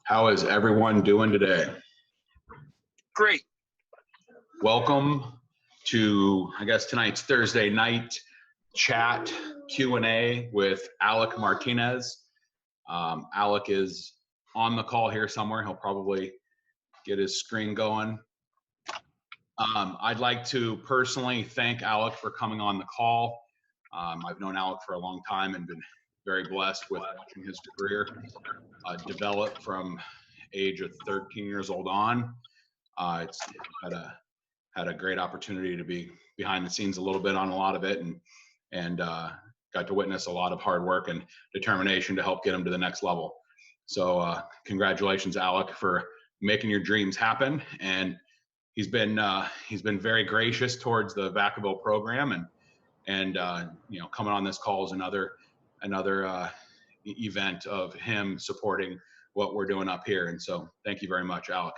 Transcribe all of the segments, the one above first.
How is everyone doing today? Great. Welcome to, I guess, tonight's Thursday night chat Q&A with Alec Martinez. Alec is on the call here somewhere. He'll probably get his screen going. I'd like to personally thank Alec for coming on the call. I've known Alec for a long time and been very blessed with watching his career develop from age of 13 years old on. It's had a great opportunity to be behind the scenes a little bit on a lot of it, and got to witness a lot of hard work and determination to help get him to the next level. So congratulations, Alec, for making your dreams happen. And he's been very gracious towards the Vacaville program, and coming on this call is another event of him supporting what we're doing up here. And so thank you very much, Alec.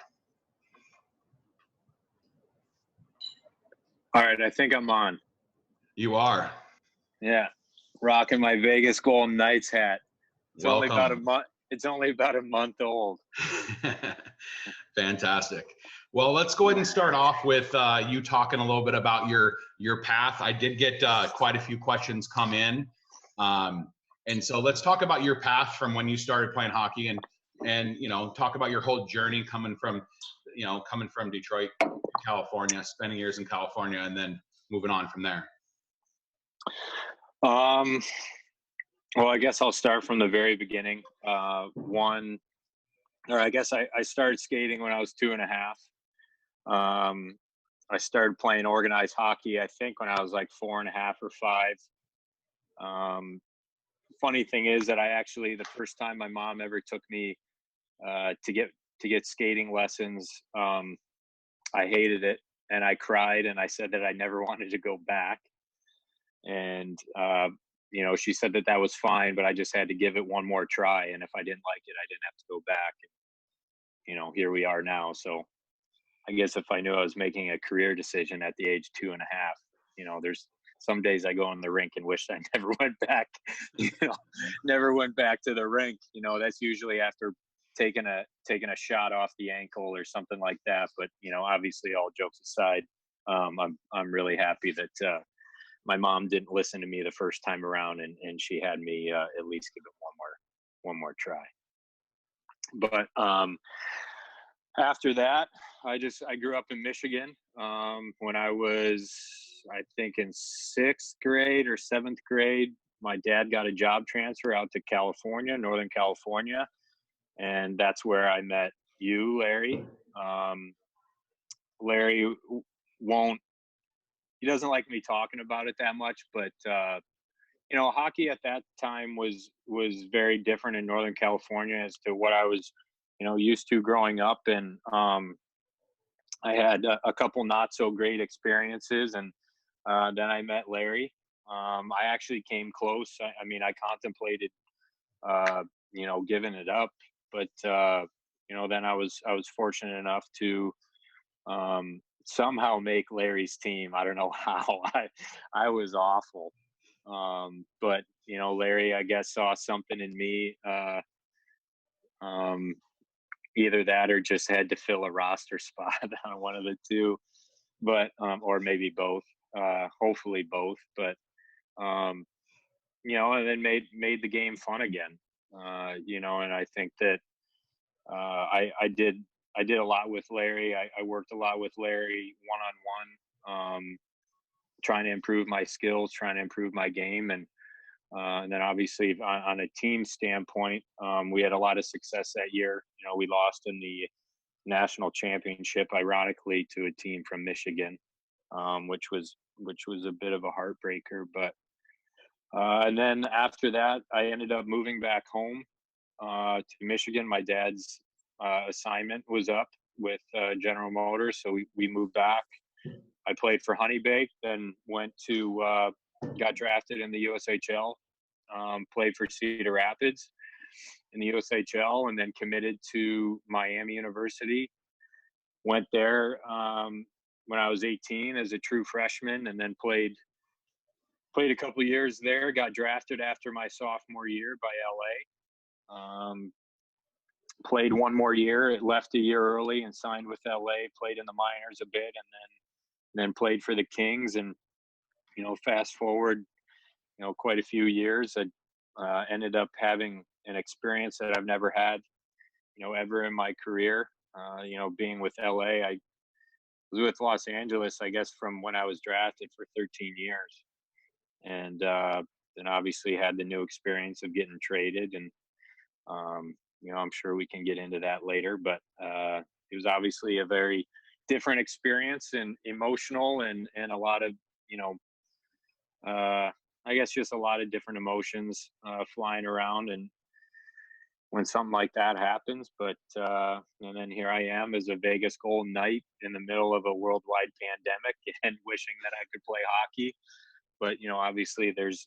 All right, I think I'm on. You are. Yeah, rocking my Vegas Golden Knights hat. It's Welcome. only about a month. It's only about a month old. Fantastic. Well, let's go ahead and start off with you talking a little bit about your path. I did get quite a few questions come in, and so let's talk about your path from when you started playing hockey, and talk about your whole journey coming from Detroit, California, spending years in California, and then moving on from there. Well, I guess I'll start from the very beginning. I started skating when I was 2.5. I started playing organized hockey, I think, when I was like 4.5 or 5. Funny thing is that the first time my mom ever took me to get skating lessons, I hated it, and I cried, and I said that I never wanted to go back. And she said that was fine, but I just had to give it one more try, and if I didn't like it, I didn't have to go back. And, here we are now. So I guess if I knew I was making a career decision at the age 2.5, there's some days I go in the rink and wish I never went back. Never went back to the rink. That's usually after taking a shot off the ankle or something like that. But obviously, all jokes aside, I'm really happy that my mom didn't listen to me the first time around, and she had me at least give it one more try. But after that, I grew up in Michigan. When I was, I think, in 6th grade or 7th grade, my dad got a job transfer out to California, Northern California. And that's where I met you, Larry. Larry he doesn't like me talking about it that much, but hockey at that time was very different in Northern California as to what I was, used to growing up. And I had a couple not so great experiences, and then I met Larry. I actually came close. I contemplated, giving it up, but then I was fortunate enough to somehow make Larry's team. I don't know how. I was awful, but Larry, I guess, saw something in me. Either that or just had to fill a roster spot on one of the two, but or maybe both. Hopefully both, but and then made the game fun again. And I think that I did a lot with Larry. I worked a lot with Larry one-on-one, trying to improve my skills, trying to improve my game. And then obviously on a team standpoint, we had a lot of success that year. We lost in the national championship, ironically, to a team from Michigan, which was a bit of a heartbreaker. But and then after that, I ended up moving back home to Michigan. My dad's assignment was up with General Motors, so we moved back. I played for Honeybake, then got drafted in the USHL, played for Cedar Rapids in the USHL, and then committed to Miami University. Went there when I was 18 as a true freshman, and then played a couple of years there. Got drafted after my sophomore year by LA. played one more year, left a year early and signed with LA, played in the minors a bit, and then played for the Kings. And, fast forward, quite a few years, I ended up having an experience that I've never had, ever in my career. Being with LA, I was with Los Angeles, I guess, from when I was drafted for 13 years. And then obviously had the new experience of getting traded. And, I'm sure we can get into that later, but it was obviously a very different experience and emotional and a lot of, I guess just a lot of different emotions flying around and when something like that happens. But and then here I am as a Vegas Golden Knight in the middle of a worldwide pandemic and wishing that I could play hockey. But obviously there's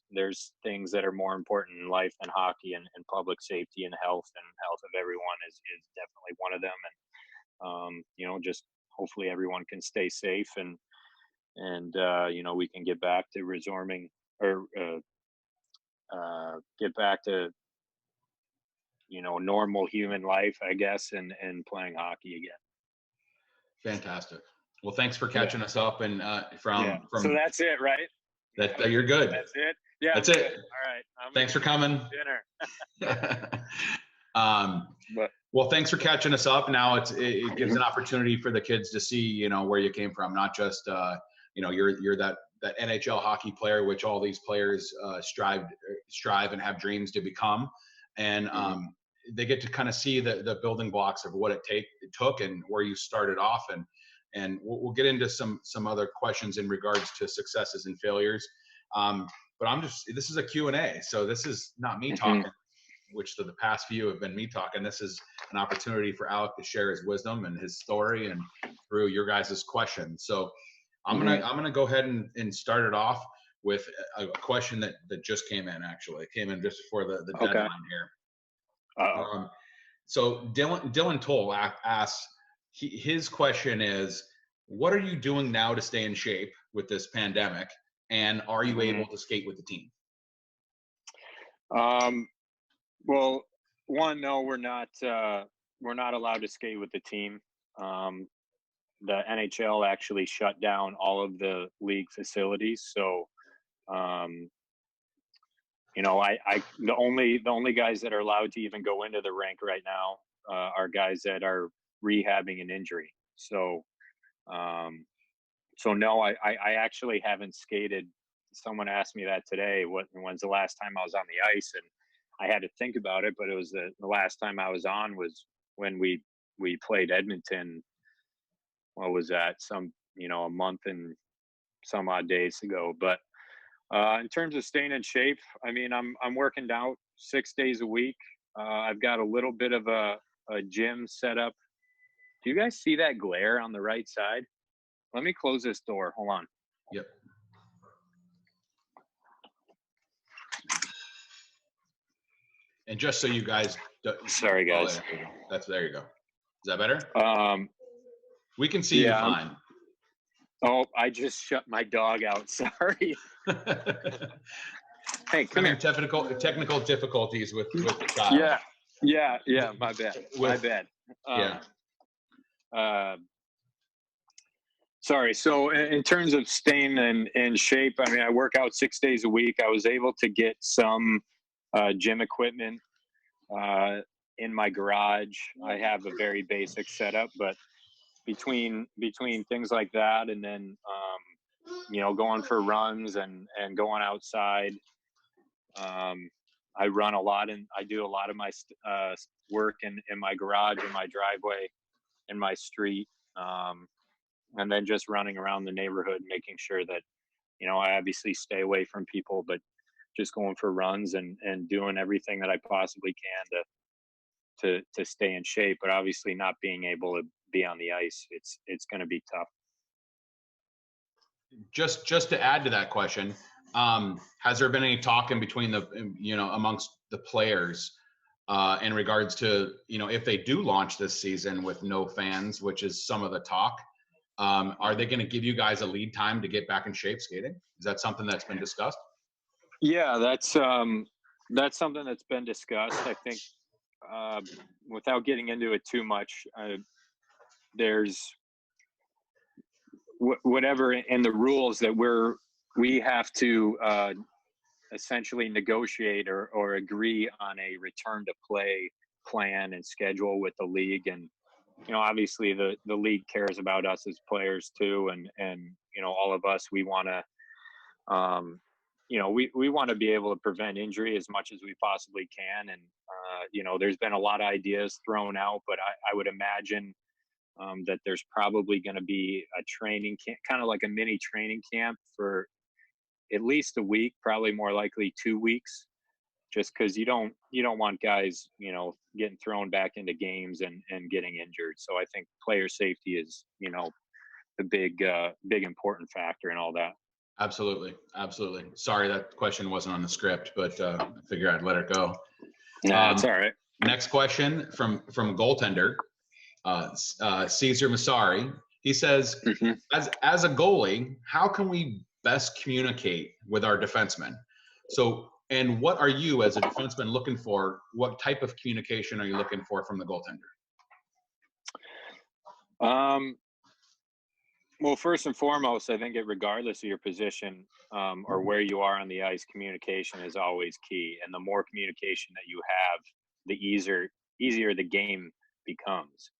things that are more important in life than hockey, and public safety and health of everyone is definitely one of them. And just hopefully everyone can stay safe and we can get back to resuming or get back to normal human life, I guess, and playing hockey again. Fantastic. Well, thanks for catching us up and from. So that's it, right? That you're good. That's it. Yeah. That's it. All right. Thanks for coming. Dinner. Well, thanks for catching us up. Now it gives an opportunity for the kids to see, where you came from, not just, you're that NHL hockey player, which all these players strive and have dreams to become. And they get to kind of see the building blocks of what it took and where you started off. And we'll get into some other questions in regards to successes and failures. But this is a Q&A. So this is not me talking, which the past few have been me talking. This is an opportunity for Alec to share his wisdom and his story and through your guys' questions. So I'm gonna go ahead and start it off with a question that just came in. Actually, it came in just before the deadline here. So Dylan Toll asks, his question is, what are you doing now to stay in shape with this pandemic, and are you able to skate with the team? Well, one, no, we're not allowed to skate with the team. The NHL actually shut down all of the league facilities. So, the only guys that are allowed to even go into the rink right now are guys that are rehabbing an injury. So, no, I actually haven't skated. Someone asked me that today. When's the last time I was on the ice? And I had to think about it, but it was the last time I was on was when we played Edmonton. What was that? A month and some odd days ago. But in terms of staying in shape, I mean, I'm working out 6 days a week. I've got a little bit of a gym set up. Do you guys see that glare on the right side? Let me close this door. Hold on. Yep. And just so you guys, sorry guys. There you go. Is that better? We can see you fine. Oh, I just shut my dog out. Sorry. Hey, come here. Technical difficulties with the child. Yeah. My bad. Sorry. So in terms of staying in shape, I mean, I work out 6 days a week. I was able to get some gym equipment in my garage. I have a very basic setup, but between things like that and then going for runs and going outside, I run a lot and I do a lot of my work in my garage, in my driveway, in my street, and then just running around the neighborhood, making sure that I obviously stay away from people, but just going for runs and doing everything that I possibly can to stay in shape. But obviously not being able to be on the ice, it's going to be tough. Just to add to that question, has there been any talk in between amongst the players in regards to if they do launch this season with no fans, which is some of the talk, are they going to give you guys a lead time to get back in shape skating? Is that something that's been discussed? Yeah, that's something that's been discussed. I think without getting into it too much, there's whatever in the rules that we have to essentially negotiate or agree on a return to play plan and schedule with the league. And obviously the league cares about us as players too, and all of us, we want to we want to be able to prevent injury as much as we possibly can. And there's been a lot of ideas thrown out, but I would imagine that there's probably going to be a training camp, kind of like a mini training camp for at least a week, probably more likely 2 weeks, just because you don't want guys getting thrown back into games and getting injured. So I think player safety is the big important factor in all that. Absolutely. Sorry that question wasn't on the script, but I figured I'd let it go. Nah, it's all right. Next question from goaltender Caesar Masari. He says, as a goalie, how can we best communicate with our defensemen? So, and what are you as a defenseman looking for? What type of communication are you looking for from the goaltender? Well, first and foremost, I think regardless of your position or where you are on the ice, communication is always key. And the more communication that you have, the easier the game becomes.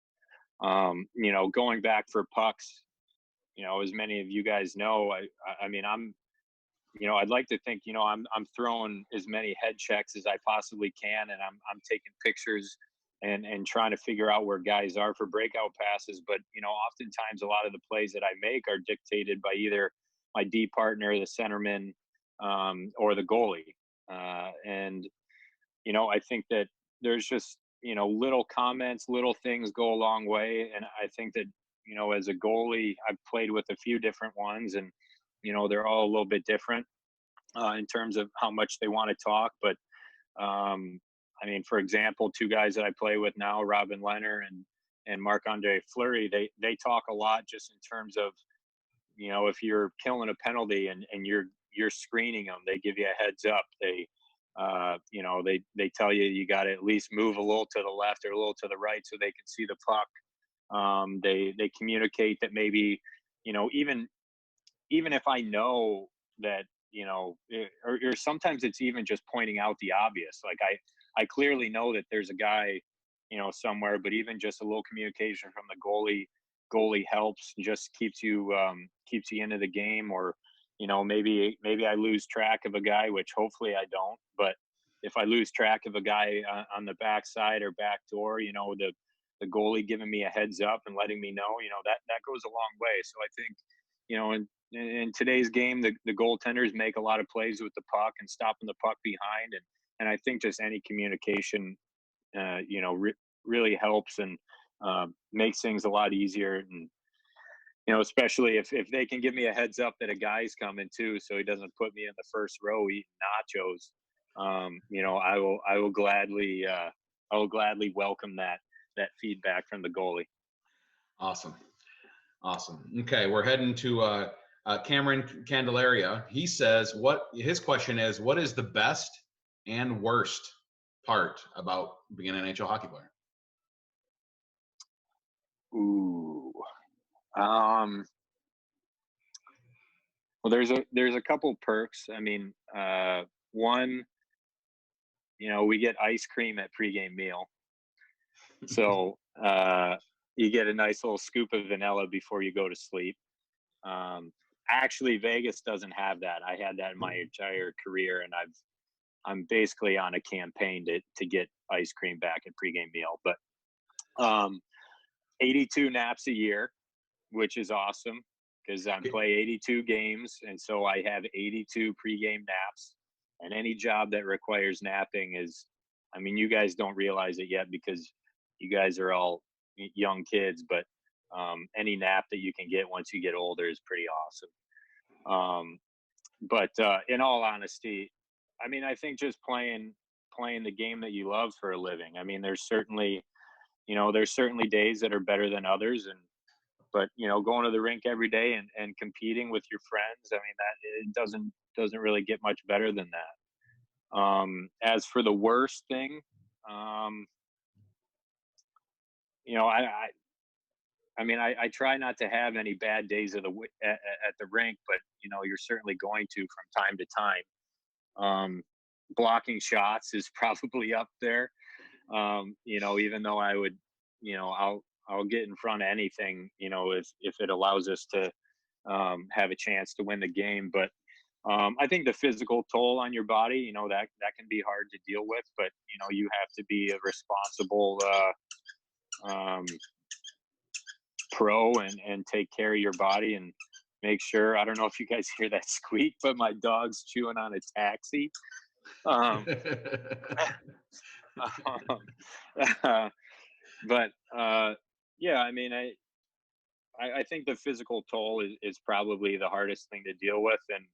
Going back for pucks, as many of you guys know, I mean, I'd like to think, I'm throwing as many head checks as I possibly can, and I'm taking pictures and trying to figure out where guys are for breakout passes. But, oftentimes a lot of the plays that I make are dictated by either my D partner, the centerman, or the goalie. And I think that there's just, little comments, little things go a long way. And I think that, as a goalie, I've played with a few different ones, and, they're all a little bit different in terms of how much they want to talk. But, I mean, for example, two guys that I play with now, Robin Leonard and Marc-Andre Fleury, they talk a lot just in terms of, if you're killing a penalty and you're screening them, they give you a heads up. They tell you got to at least move a little to the left or a little to the right so they can see the puck. They communicate that maybe, even if I know that, or sometimes it's even just pointing out the obvious. Like I clearly know that there's a guy, somewhere, but even just a little communication from the goalie helps, just keeps you into the game. Or, maybe I lose track of a guy, which hopefully I don't, but if I lose track of a guy on the backside or back door, the goalie giving me a heads up and letting me know, that goes a long way. So I think, in today's game, the goaltenders make a lot of plays with the puck and stopping the puck behind. And I think just any communication, really helps and makes things a lot easier. And, especially if they can give me a heads up that a guy's coming too, so he doesn't put me in the first row eating nachos. I will gladly welcome that feedback from the goalie. Awesome. Okay, we're heading to Cameron Candelaria. He says his question is, what is the best and worst part about being an NHL hockey player? Ooh. Well, there's a couple perks. I mean, one, we get ice cream at pregame meal. So you get a nice little scoop of vanilla before you go to sleep. Actually, Vegas doesn't have that. I had that in my entire career, and I'm basically on a campaign to get ice cream back at pregame meal. But 82 naps a year, which is awesome because I play 82 games, and so I have 82 pregame naps. And any job that requires napping is, I mean, you guys don't realize it yet because you guys are all young kids, but any nap that you can get once you get older is pretty awesome. But in all honesty, I mean, I think just playing the game that you love for a living. I mean, there's certainly days that are better than others, but going to the rink every day and competing with your friends, I mean, that it doesn't really get much better than that. As for the worst thing, you know, I mean, I try not to have any bad days at the rink, but you know, you're certainly going to from time to time. Blocking shots is probably up there. You know, even though I would, you know, I'll get in front of anything, you know, if it allows us to have a chance to win the game. But I think the physical toll on your body, you know, that can be hard to deal with. But you know, you have to be a responsible um, pro and take care of your body and make sure. I don't know if you guys hear that squeak, but my dog's chewing on a taxi. Um, but yeah, I mean, I think the physical toll is probably the hardest thing to deal with, and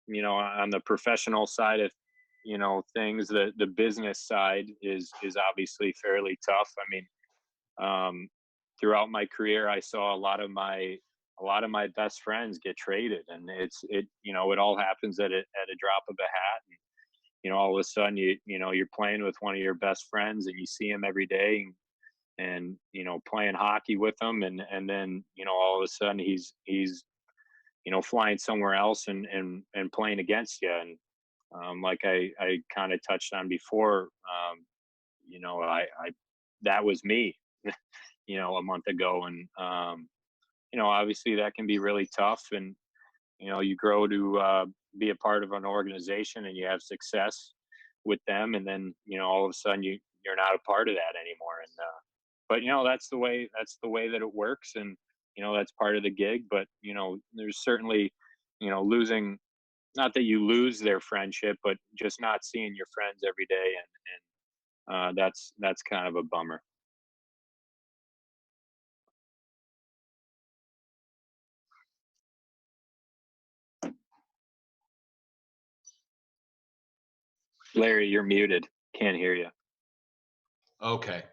you know, on the professional side of, you know, things, the business side is obviously fairly tough. I mean, throughout my career, I saw a lot of my best friends get traded, and it you know, it all happens at a drop of a hat. And, you know, all of a sudden you know, you're playing with one of your best friends and you see him every day, and you know, playing hockey with him, and then you know, all of a sudden he's you know, flying somewhere else and playing against you. And like I kind of touched on before, you know, I that was me, you know, a month ago. And you know, obviously that can be really tough. And you know, you grow to be a part of an organization and you have success with them, and then you know, all of a sudden you're not a part of that anymore. And but you know, that's the way that it works. And you know, that's part of the gig. But you know, there's certainly, you know, losing, not that you lose their friendship, but just not seeing your friends every day. And that's kind of a bummer. Larry, you're muted. Can't hear you. Okay.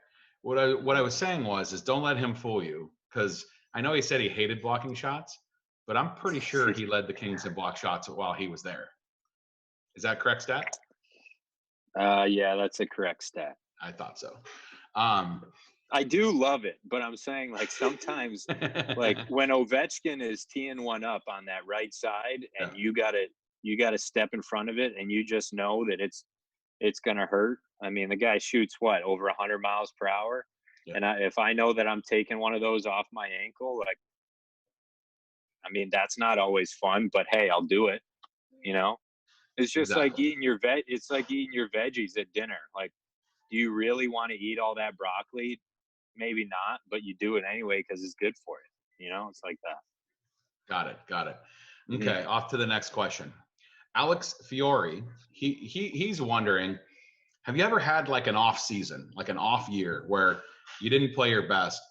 What I was saying was is don't let him fool you, because I know he said he hated blocking shots, but I'm pretty sure he led the Kings in block shots while he was there. Is that correct stat? Yeah, that's a correct stat. I thought so. Um, I do love it, but I'm saying, like, sometimes, like when Ovechkin is teeing one up on that right side, and yeah, you gotta step in front of it, and you just know that it's gonna hurt. I mean, the guy shoots what, over 100 miles per hour, yeah, and if I know that I'm taking one of those off my ankle, like, I mean, that's not always fun, but hey, I'll do it. You know, it's just like exactly. eating your veg. It's like eating your veggies at dinner. Like, do you really want to eat all that broccoli? Maybe not, but you do it anyway because it's good for you. You know, it's like that. Got it. Got it. Hmm. Okay, off to the next question. Alex Fiore, he's wondering, have you ever had like an off season, like an off year where you didn't play your best?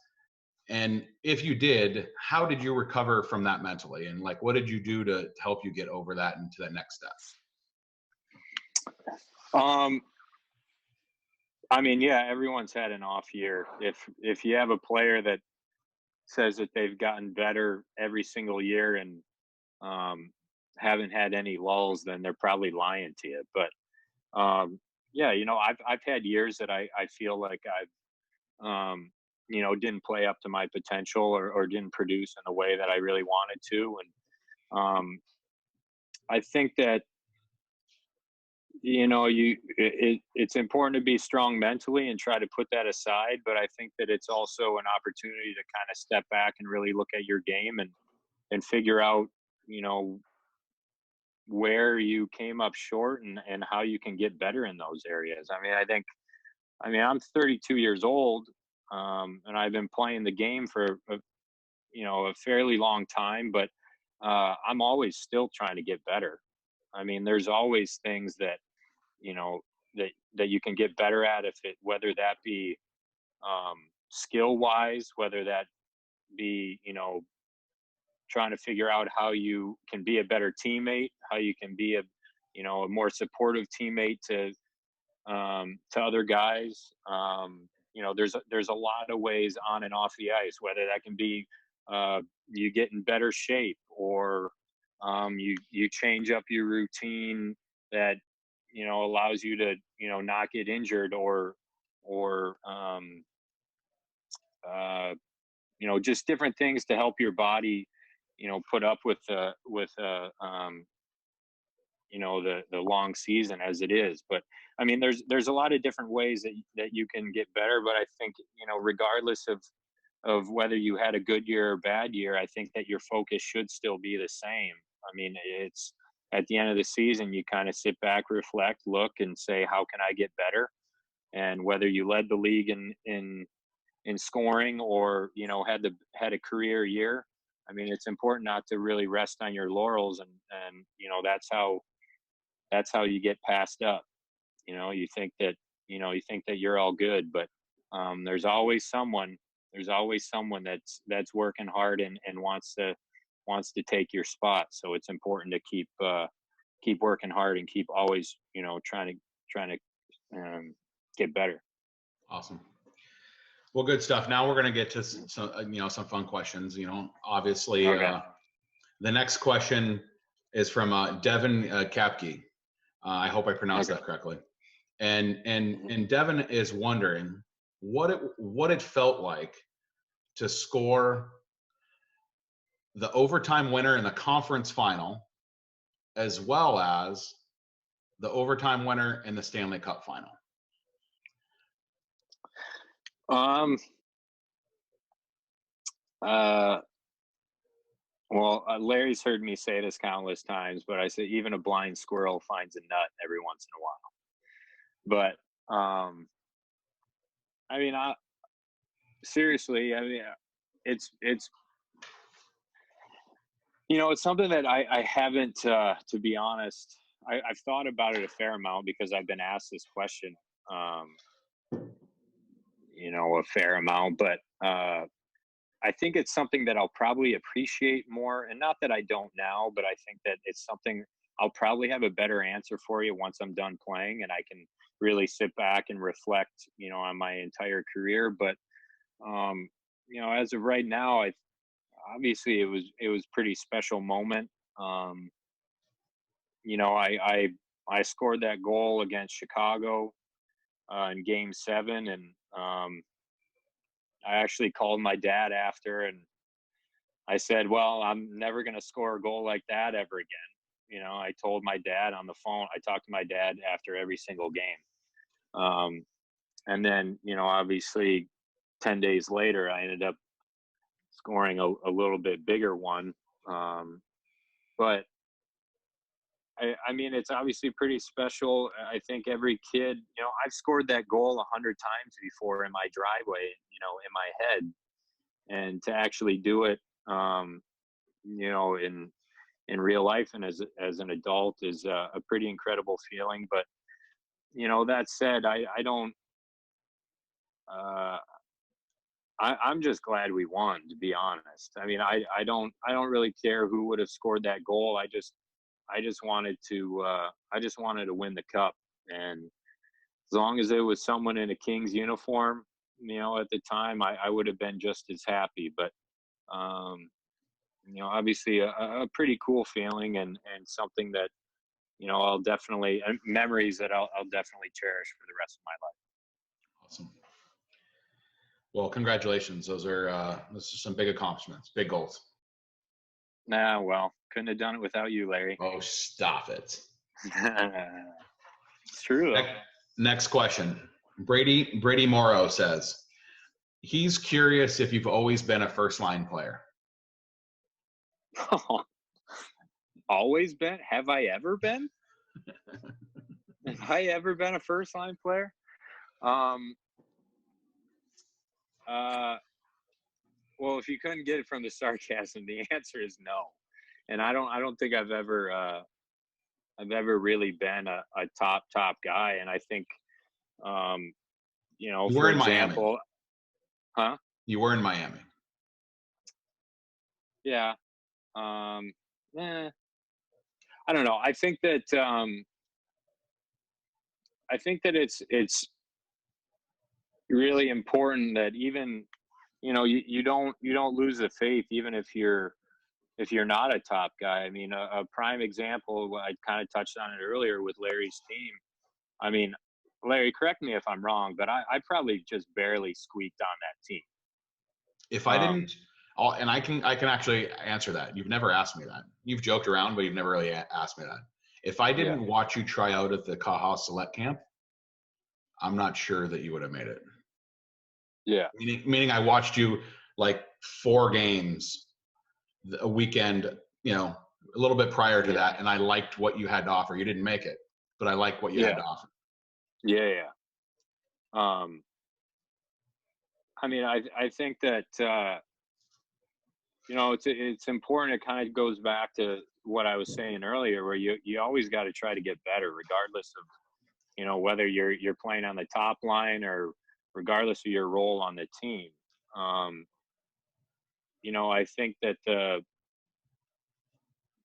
And if you did, how did you recover from that mentally? And like, what did you do to help you get over that and to that next step? Um, I mean, yeah, everyone's had an off year. If you have a player that says that they've gotten better every single year and um, haven't had any lulls, then they're probably lying to you. But yeah, you know, I've had years that I feel like you know, didn't play up to my potential, or didn't produce in the way that I really wanted to. And I think that, you know, it's important to be strong mentally and try to put that aside. But I think that it's also an opportunity to kind of step back and really look at your game and figure out, you know, where you came up short, and how you can get better in those areas. I mean, I'm 32 years old, and I've been playing the game for you know, a fairly long time, but I'm always still trying to get better. I mean, there's always things that, you know, that you can get better at, if it, whether that be skill wise, whether that be, you know, trying to figure out how you can be a better teammate, how you can be a, you know, a more supportive teammate to other guys. You know, there's a lot of ways on and off the ice, whether that can be you get in better shape, or you change up your routine that, you know, allows you to, you know, not get injured, or just different things to help your body, put up with the long season as it is. But I mean, there's a lot of different ways that you can get better. But I think, regardless of whether you had a good year or bad year, I think that your focus should still be the same. I mean, it's at the end of the season, you kind of sit back, reflect, look, and say, how can I get better? And whether you led the league in scoring or had a career year, I mean, it's important not to really rest on your laurels, and that's how you get passed up. You think that you're all good, but there's always someone that's working hard and wants to take your spot. So it's important to keep working hard and keep always trying to get better. Awesome. Well, good stuff. Now we're going to get to some fun questions. Obviously, Okay. the next question is from Devin Kapke. I hope I pronounced that correctly. And Devin is wondering what it felt like to score the overtime winner in the conference final, as well as the overtime winner in the Stanley Cup final. Well, Larry's heard me say this countless times, but I say even a blind squirrel finds a nut every once in a while. But I mean, seriously, I mean, it's it's something that I haven't, to be honest, I've thought about it a fair amount because I've been asked this question, a fair amount, but I think it's something that I'll probably appreciate more. And not that I don't now, but I think that it's something I'll probably have a better answer for you once I'm done playing and I can really sit back and reflect, on my entire career. But, as of right now, obviously it was pretty special moment. I scored that goal against Chicago in Game 7, and I actually called my dad after, and I said, "Well, I'm never going to score a goal like that ever again." I told my dad on the phone. I talked to my dad after every single game, and then obviously 10 days later, I ended up scoring a little bit bigger one. But I mean, it's obviously pretty special. I think every kid, I've scored that goal 100 times before in my driveway, in my head, and to actually do it, in real life and as an adult is a pretty incredible feeling. But that said, I don't. I'm just glad we won, to be honest. I mean, I don't really care who would have scored that goal. I just wanted to win the cup, and as long as it was someone in a Kings uniform, at the time, I would have been just as happy. But obviously a pretty cool feeling and something that I'll definitely memories that I'll definitely cherish for the rest of my life. Awesome. Well, congratulations. Those are some big accomplishments, big goals. Nah, well, couldn't have done it without you, Larry. Oh, stop it. It's true. Next question. Brady Morrow says, he's curious if you've always been a first line player. Always been? Have I ever been? Have I ever been a first line player? Well, if you couldn't get it from the sarcasm, the answer is no. And I don't think I've ever really been a top guy. And I think, you for were in example, Miami. Huh? You were in Miami. Yeah. I don't know. I think that it's really important that even you don't lose the faith even if you're not a top guy. I mean, a prime example, I kind of touched on it earlier with Larry's team. I mean, Larry, correct me if I'm wrong, but I probably just barely squeaked on that team. If I didn't, and I can actually answer that. You've never asked me that. You've joked around, but you've never really asked me that. If I Yeah. didn't watch you try out at the Cahn Select Camp, I'm not sure that you would have made it. Yeah. Meaning I watched you like 4 games a weekend, you know, a little bit prior to that, and I liked what you had to offer. You didn't make it, but I liked what you had to offer. Yeah. I mean, I think that you know, it's important. It kind of goes back to what I was saying earlier, where you always got to try to get better, regardless of, you know, whether you're playing on the top line or regardless of your role on the team. You know, I think that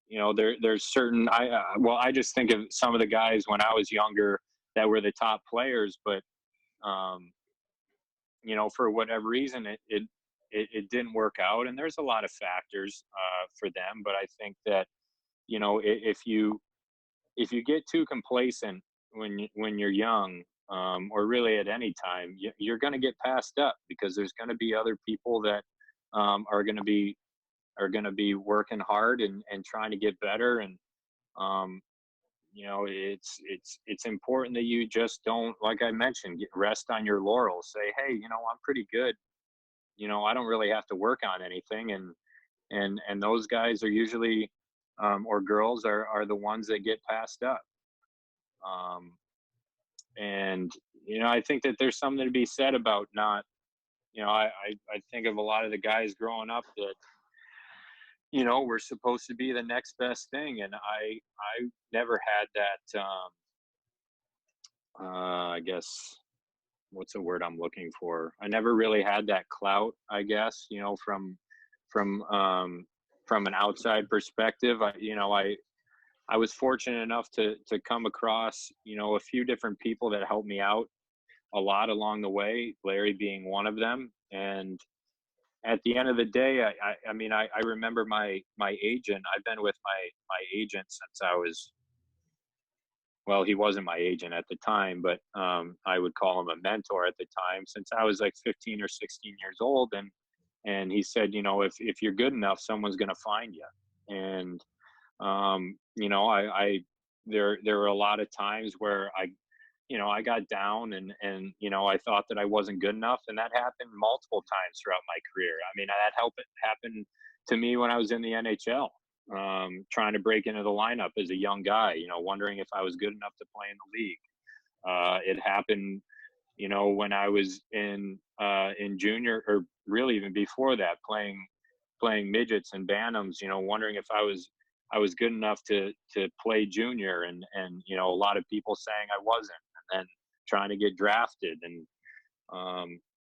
you know, there's certain I just think of some of the guys when I was younger that were the top players, but um, you know, for whatever reason, it didn't work out, and there's a lot of factors for them. But I think that, you know, if you get too complacent when you're young, or really at any time, you're going to get passed up because there's going to be other people that are going to be working hard and trying to get better. And you know, it's important that you just don't, like I mentioned, rest on your laurels. Say, hey, you know, I'm pretty good. You know, I don't really have to work on anything. And those guys are usually or girls are the ones that get passed up. Um, and you know, I think that there's something to be said about not, you know, I think of a lot of the guys growing up that, you know, were supposed to be the next best thing, and I never had that I guess, what's the word I'm looking for? I never really had that clout, I guess, you know, from from an outside perspective. I was fortunate enough to come across, you know, a few different people that helped me out a lot along the way, Larry being one of them. And at the end of the day, I mean, I remember my agent. I've been with my agent since I was, well, he wasn't my agent at the time, but I would call him a mentor at the time, since I was like 15 or 16 years old. And he said, you know, if you're good enough, someone's going to find you. And you know, there were a lot of times where you know, I got down and you know, I thought that I wasn't good enough, and that happened multiple times throughout my career. I mean, happened to me when I was in the NHL, trying to break into the lineup as a young guy, you know, wondering if I was good enough to play in the league. It happened, you know, when I was in junior, or really even before that, playing midgets and bantams, you know, wondering if I was good enough to play junior, and you know, a lot of people saying I wasn't, and then trying to get drafted. And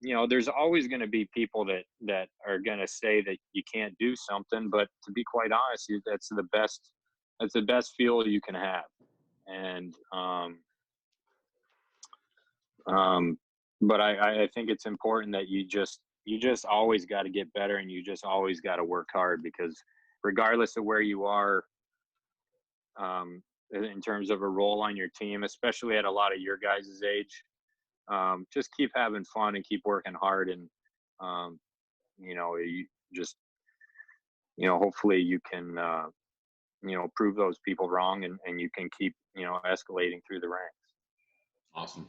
you know, there's always going to be people that are going to say that you can't do something, but to be quite honest, that's the best fuel you can have. And but I think it's important that you just always got to get better, and you just always got to work hard, because regardless of where you are, in terms of a role on your team, especially at a lot of your guys' age, just keep having fun and keep working hard. And you know, you just, you know, hopefully you can you know, prove those people wrong, and you can keep, you know, escalating through the ranks. Awesome.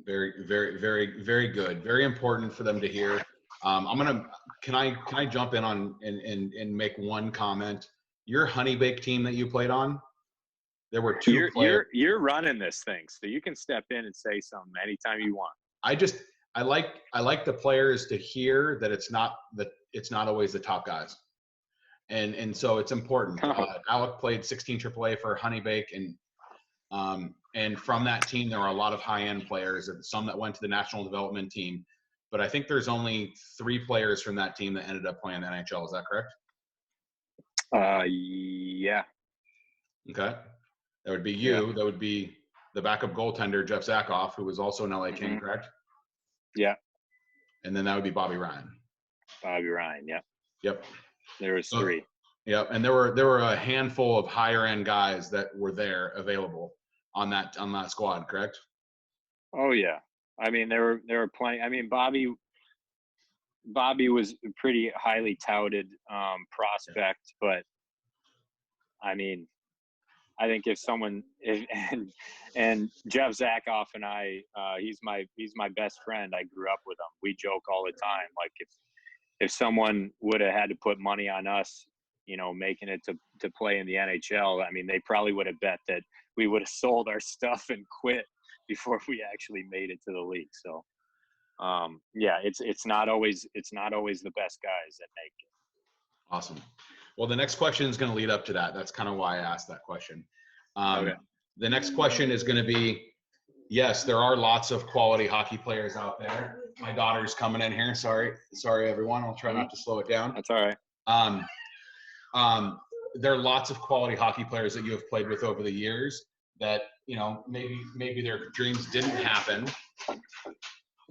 Very, very, very, very good. Very important for them to hear. Can I jump in on and make one comment? Your honey bake team that you played on, there were 2 players. You're running this thing, so you can step in and say something anytime you want. I like the players to hear that it's not always the top guys. And so it's important. Alec played 16 AAA for Honey Bake, and from that team, there were a lot of high-end players, and some that went to the national development team. But I think there's only 3 players from that team that ended up playing the NHL. Is that correct? Yeah. Okay. That would be you. Yeah. That would be the backup goaltender, Jeff Zakoff, who was also an LA King, correct? Yeah. And then that would be Bobby Ryan. Bobby Ryan, yeah. Yep. There was 3. Yep. And there were a handful of higher end guys that were there available on that squad, correct? Oh yeah. I mean, there were plenty. I mean, Bobby Bobby was a pretty highly touted prospect, but I mean, I think if someone and Jeff Zakoff and I, he's my best friend. I grew up with him. We joke all the time. Like if someone would have had to put money on us, making it to play in the NHL, I mean, they probably would have bet that we would have sold our stuff and quit before we actually made it to the league. So, yeah, it's not always the best guys that make it. Awesome. Well, the next question is going to lead up to that. That's kind of why I asked that question. Okay. The next question is going to be, yes, there are lots of quality hockey players out there. My daughter's coming in here. Sorry, everyone. I'll try not to slow it down. That's all right. There are lots of quality hockey players that you have played with over the years that, maybe their dreams didn't happen.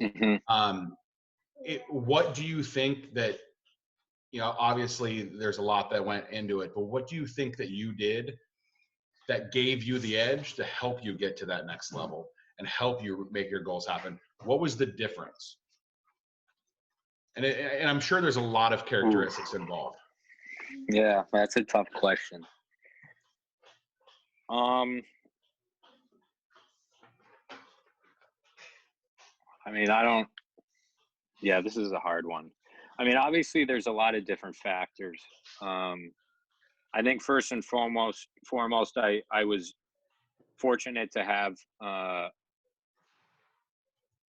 Mm-hmm. What do you think that, obviously there's a lot that went into it, but what do you think that you did that gave you the edge to help you get to that next level and help you make your goals happen? What was the difference? And I'm sure there's a lot of characteristics involved. Yeah, that's a tough question. I mean, this is a hard one. I mean, obviously there's a lot of different factors. I think first and foremost, I was fortunate to have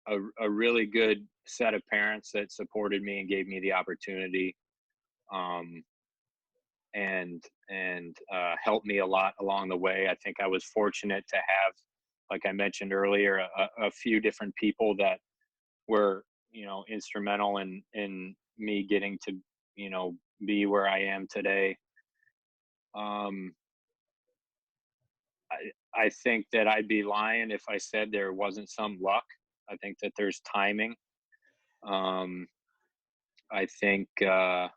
a really good set of parents that supported me and gave me the opportunity, and helped me a lot along the way. I think I was fortunate to have, like I mentioned earlier, a few different people that were, instrumental in me getting to, be where I am today. I think that I'd be lying if I said there wasn't some luck. I think that there's timing. I think, there's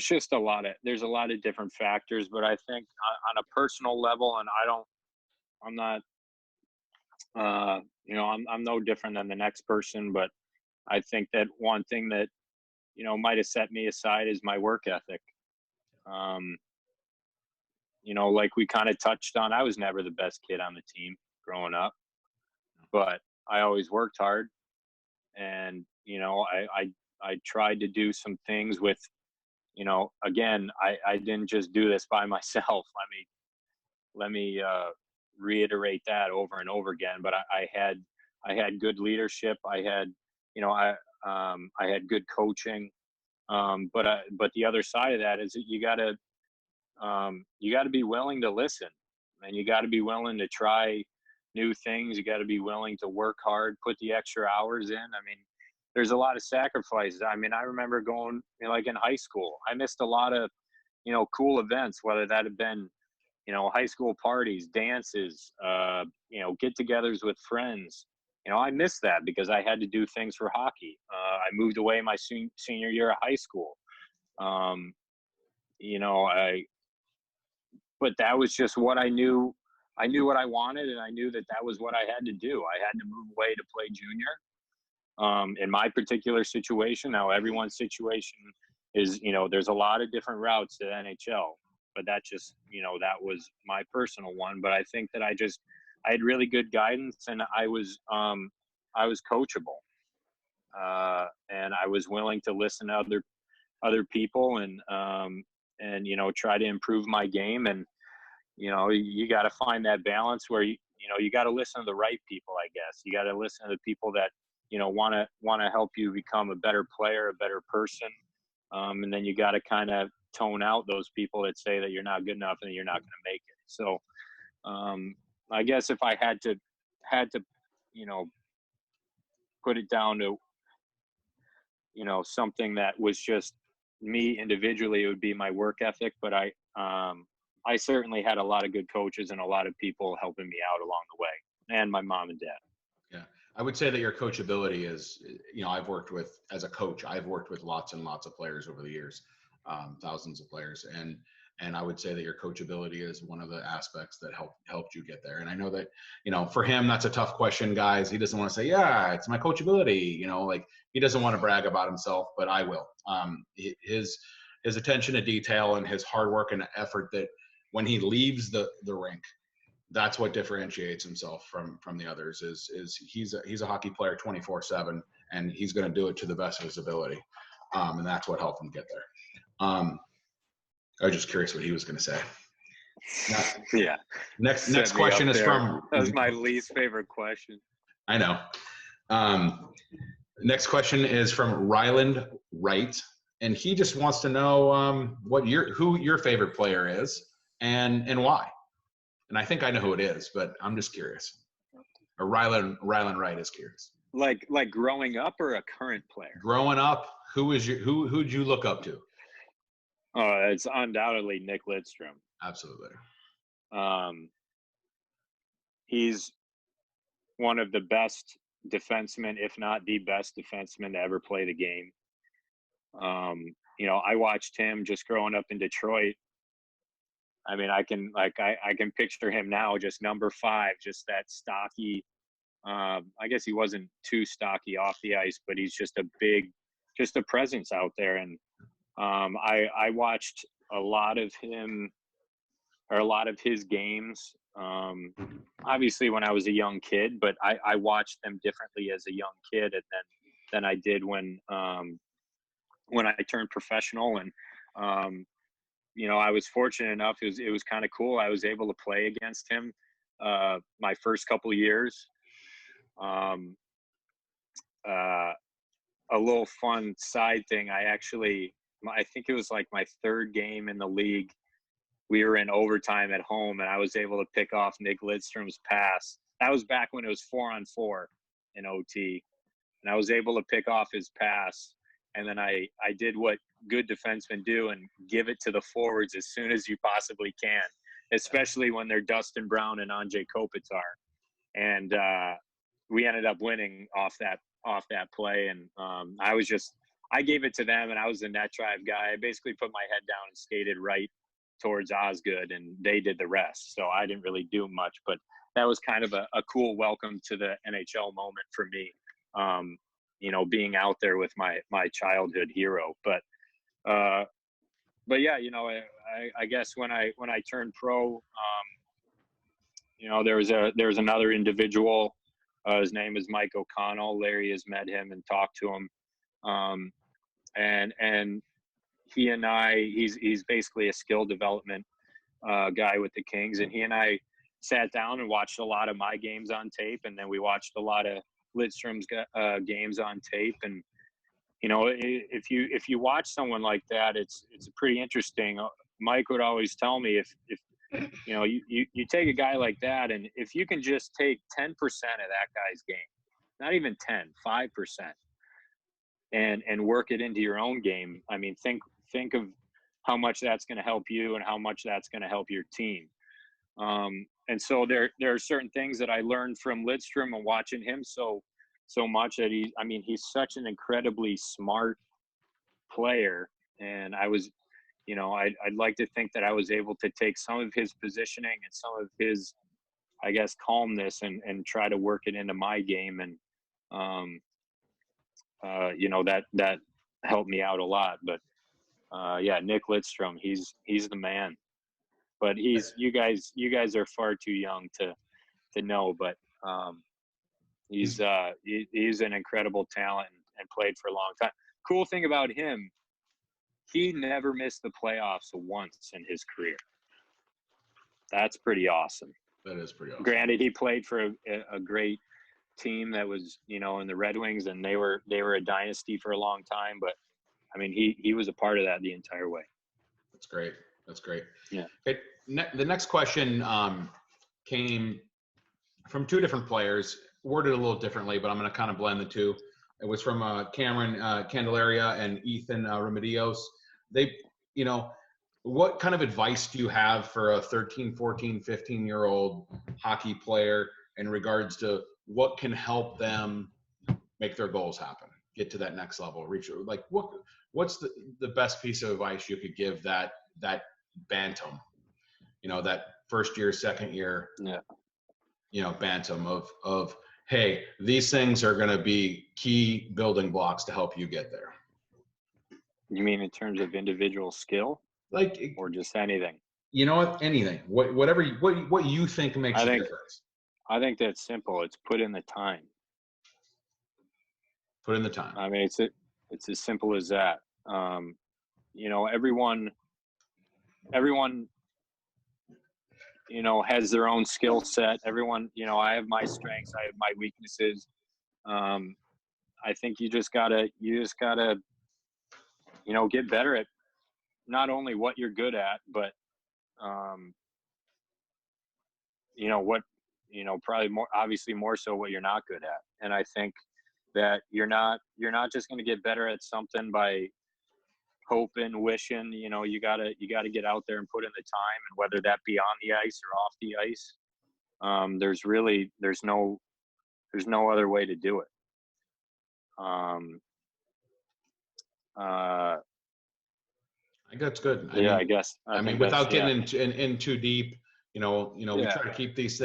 just there's a lot of different factors, but I think on a personal level, and I'm not, I'm no different than the next person, but I think that one thing that, might have set me aside is my work ethic. Like we kind of touched on, I was never the best kid on the team growing up, but I always worked hard. And, I tried to do some things with, again, I didn't just do this by myself. Let me reiterate that over and over again. But I had good leadership. I had, I had good coaching. But the other side of that is that you got to be willing to listen, and you got to be willing to try new things. You got to be willing to work hard, put the extra hours in. I mean, there's a lot of sacrifices. I mean, I remember going, like in high school, I missed a lot of, cool events, whether that had been, high school parties, dances, get-togethers with friends. I missed that because I had to do things for hockey. I moved away my senior year of high school. But that was just what I knew. I knew what I wanted, and I knew that was what I had to do. I had to move away to play junior. In my particular situation, now everyone's situation is, there's a lot of different routes to the NHL, but that just, that was my personal one. But I think that I had really good guidance, and I was coachable, and I was willing to listen to other people and try to improve my game. And you got to find that balance where you got to listen to the right people. I guess you got to listen to the people that want to help you become a better player, a better person, and then you got to kind of tone out those people that say that you're not good enough and that you're not going to make it. So I guess if I had to put it down to something that was just me individually, it would be my work ethic. But I certainly had a lot of good coaches and a lot of people helping me out along the way, and my mom and dad. Yeah, I would say that your coachability is, as a coach, I've worked with lots and lots of players over the years, thousands of players. And And I would say that your coachability is one of the aspects that helped you get there. And I know that, for him, that's a tough question, guys. He doesn't want to say, yeah, it's my coachability, like he doesn't want to brag about himself, but I will. His attention to detail and his hard work and effort, that when he leaves the rink, that's what differentiates himself from the others, is he's a hockey player 24/7, and he's going to do it to the best of his ability. And that's what helped him get there. I was just curious what he was going to say. Yeah. Next question is from. That was my least favorite question. I know. Next question is from Ryland Wright, and he just wants to know who your favorite player is and why. And I think I know who it is, but I'm just curious. Or Ryland Wright is curious. Like growing up, or a current player? Growing up, who'd you look up to? It's undoubtedly Nick Lidstrom. Absolutely. He's one of the best defensemen, if not the best defenseman to ever play the game. I watched him just growing up in Detroit. I mean, I can picture him now, just number 5, just that stocky. I guess he wasn't too stocky off the ice, but he's just a presence out there. And I watched a lot of him, or a lot of his games, obviously when I was a young kid, but I watched them differently as a young kid than I did when I turned professional. And I was fortunate enough. It was kind of cool. I was able to play against him my first couple of years. A little fun side thing. I think it was like my 3rd game in the league. We were in overtime at home, and I was able to pick off Nick Lidstrom's pass. That was back when it was 4-on-4 in OT. And I was able to pick off his pass. And then I did what good defensemen do, and give it to the forwards as soon as you possibly can, especially when they're Dustin Brown and Andrzej Kopitar. And we ended up winning off that play. And I gave it to them, and I was the net drive guy. I basically put my head down and skated right towards Osgood, and they did the rest. So I didn't really do much, but that was kind of a cool welcome to the NHL moment for me. Being out there with my childhood hero. But yeah, I guess when I turned pro, there was another individual. His name is Mike O'Connell. Larry has met him and talked to him. And he and he's basically a skill development guy with the Kings. And he and I sat down and watched a lot of my games on tape. And then we watched a lot of Lidstrom's games on tape. And, if you watch someone like that, it's pretty interesting. Mike would always tell me, if you take a guy like that, and if you can just take 10% of that guy's game, not even 10, 5%, and work it into your own game. I mean, think of how much that's going to help you and how much that's going to help your team. And so there are certain things that I learned from Lidstrom and watching him so much that he's such an incredibly smart player. And I was, I'd like to think that I was able to take some of his positioning and some of his, I guess, calmness and try to work it into my game. And, that helped me out a lot. But yeah, Nick Lidstrom, he's the man. But you guys are far too young to know. But he's an incredible talent and played for a long time. Cool thing about him, he never missed the playoffs once in his career. That's pretty awesome. That is pretty awesome. Granted, he played for a great team that was, in the Red Wings, and they were a dynasty for a long time. But I mean, he was a part of that the entire way. That's great. That's great. Yeah. Okay. The next question came from 2 different players, worded a little differently, but I'm going to kind of blend the 2. It was from Cameron Candelaria and Ethan Remedios. They, what kind of advice do you have for a 13, 14, 15-year-old hockey player in regards to what can help them make their goals happen, get to that next level, reach, like what's the best piece of advice you could give that bantam, that first year, second year, bantam of, hey, these things are going to be key building blocks to help you get there. You mean in terms of individual skill, or just anything? You know what? Anything, whatever, what you think makes a difference. I think that's simple. It's put in the time. Put in the time. I mean, it's as simple as that. Everyone, has their own skill set. Everyone, I have my strengths, I have my weaknesses. I think you just gotta, get better at not only what you're good at, but, probably obviously more so what you're not good at. And I think that you're not just going to get better at something by hoping, wishing. You gotta get out there and put in the time, and whether that be on the ice or off the ice, there's no other way to do it. I think that's good. I guess. I mean, without getting in too deep, we try to keep these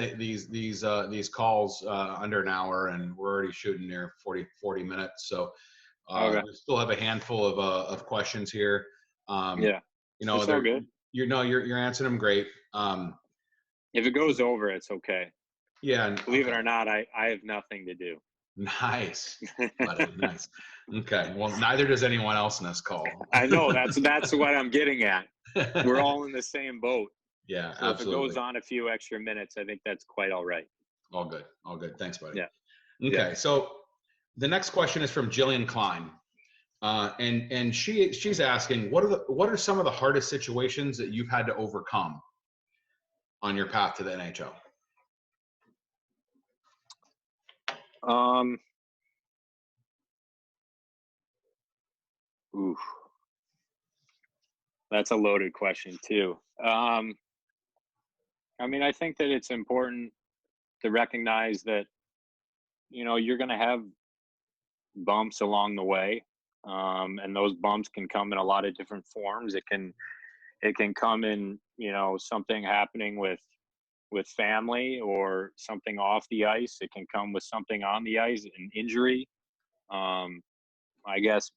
calls under an hour, and we're already shooting near 40 minutes. So we still have a handful of questions here. It's all good. You're answering them great. If it goes over, it's okay. Yeah. Believe it or not, I have nothing to do. Nice, buddy, nice. Okay. Well, neither does anyone else in this call. I know that's what I'm getting at. We're all in the same boat. Yeah, so absolutely. If it goes on a few extra minutes, I think that's quite all right. All good. All good. Thanks, buddy. Yeah. Okay. Yeah. So the next question is from Jillian Klein. And she's asking, what are some of the hardest situations that you've had to overcome on your path to the NHL? That's a loaded question too. I mean, I think that it's important to recognize that, you're going to have bumps along the way. And those bumps can come in a lot of different forms. It can come in, something happening with family or something off the ice. It can come with something on the ice, an injury. I guess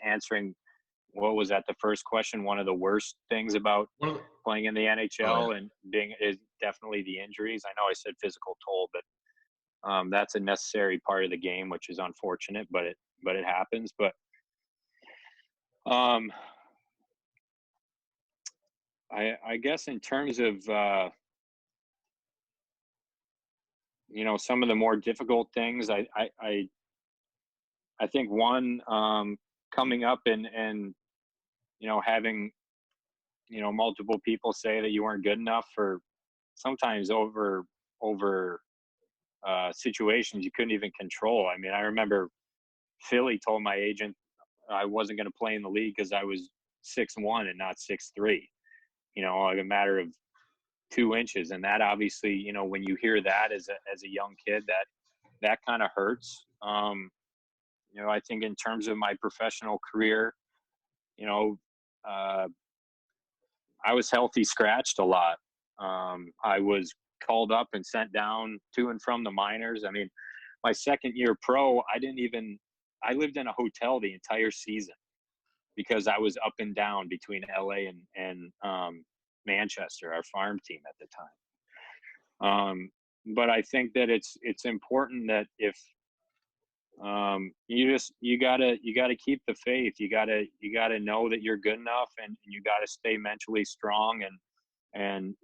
answering, what was that, the first question? One of the worst things about playing in the NHL and is definitely the injuries. I know I said physical toll, but that's a necessary part of the game, which is unfortunate, but it happens. But I guess in terms of some of the more difficult things, I think one, coming up and having multiple people say that you weren't good enough for sometimes over situations you couldn't even control. I mean, I remember Philly told my agent I wasn't going to play in the league because I was 6'1" and not 6'3", like a matter of 2 inches. And that obviously, when you hear that as a young kid, that kind of hurts. I think in terms of my professional career, I was healthy scratched a lot. I was called up and sent down to and from the minors. I mean, my second year pro, I lived in a hotel the entire season because I was up and down between LA and Manchester, our farm team at the time. But I think that it's important that if you gotta keep the faith. You gotta know that you're good enough, and you gotta stay mentally strong. And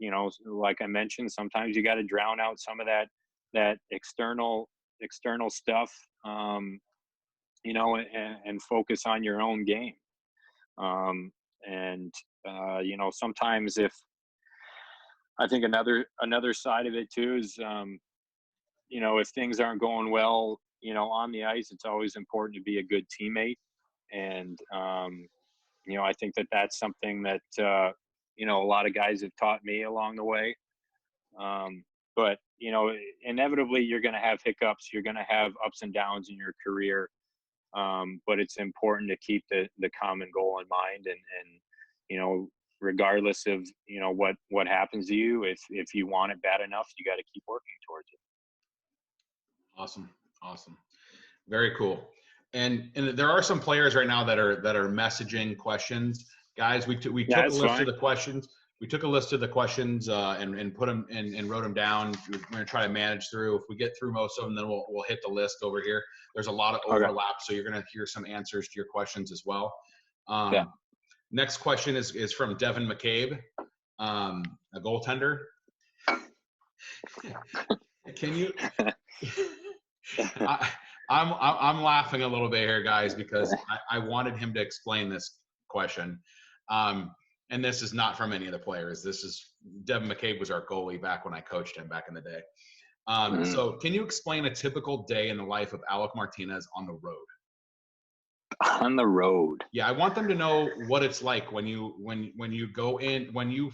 like I mentioned, sometimes you gotta drown out some of that external stuff, and focus on your own game. Sometimes I think another side of it too is, if things aren't going well, on the ice, it's always important to be a good teammate. And, I think that that's something that, a lot of guys have taught me along the way. But, inevitably you're going to have hiccups. You're going to have ups and downs in your career. But it's important to keep the common goal in mind and regardless of, you know, what happens to you, if you want it bad enough, you got to keep working towards it. Awesome. Very cool. And there are some players right now that are messaging questions. Guys, we took a list of the questions. We took a list of the questions and put them and wrote them down. We're going to try to manage through. If we get through most of them, then we'll hit the list over here. There's a lot of overlap, so you're going to hear some answers to your questions as well. Next question is from Devin McCabe, a goaltender. Can you? I'm laughing a little bit here, guys, because I wanted him to explain this question. And this is not from any of the players. This is Devin McCabe was our goalie back when I coached him back in the day. So can you explain a typical day in the life of Alec Martinez on the road? On the road. Yeah, I want them to know what it's like when you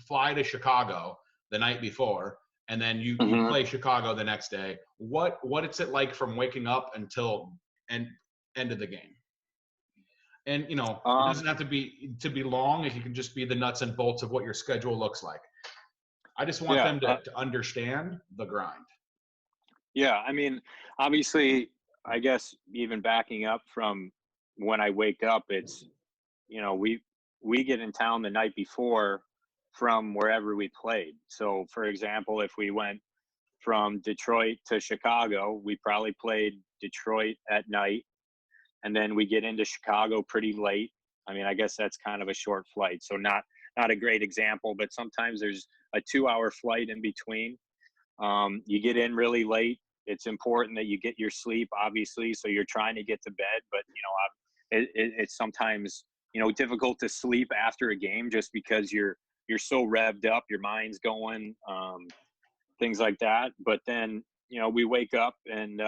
fly to Chicago the night before and then you play Chicago the next day. What is it like from waking up until end of the game? And, you know, it doesn't have to be long. It can just be the nuts and bolts of what your schedule looks like. I just want them to understand the grind. Yeah, I mean, obviously, I guess even backing up from when I wake up, it's, you know, we get in town the night before from wherever we played. So, for example, if we went from Detroit to Chicago, we probably played Detroit at night. And then we get into Chicago pretty late. I mean, I guess that's kind of a short flight, so not a great example, but sometimes there's a 2-hour flight in between. You get in really late. It's important that you get your sleep, obviously, so you're trying to get to bed. But, you know, it's sometimes, you know, difficult to sleep after a game just because you're so revved up, your mind's going, things like that. But then, you know, we wake up and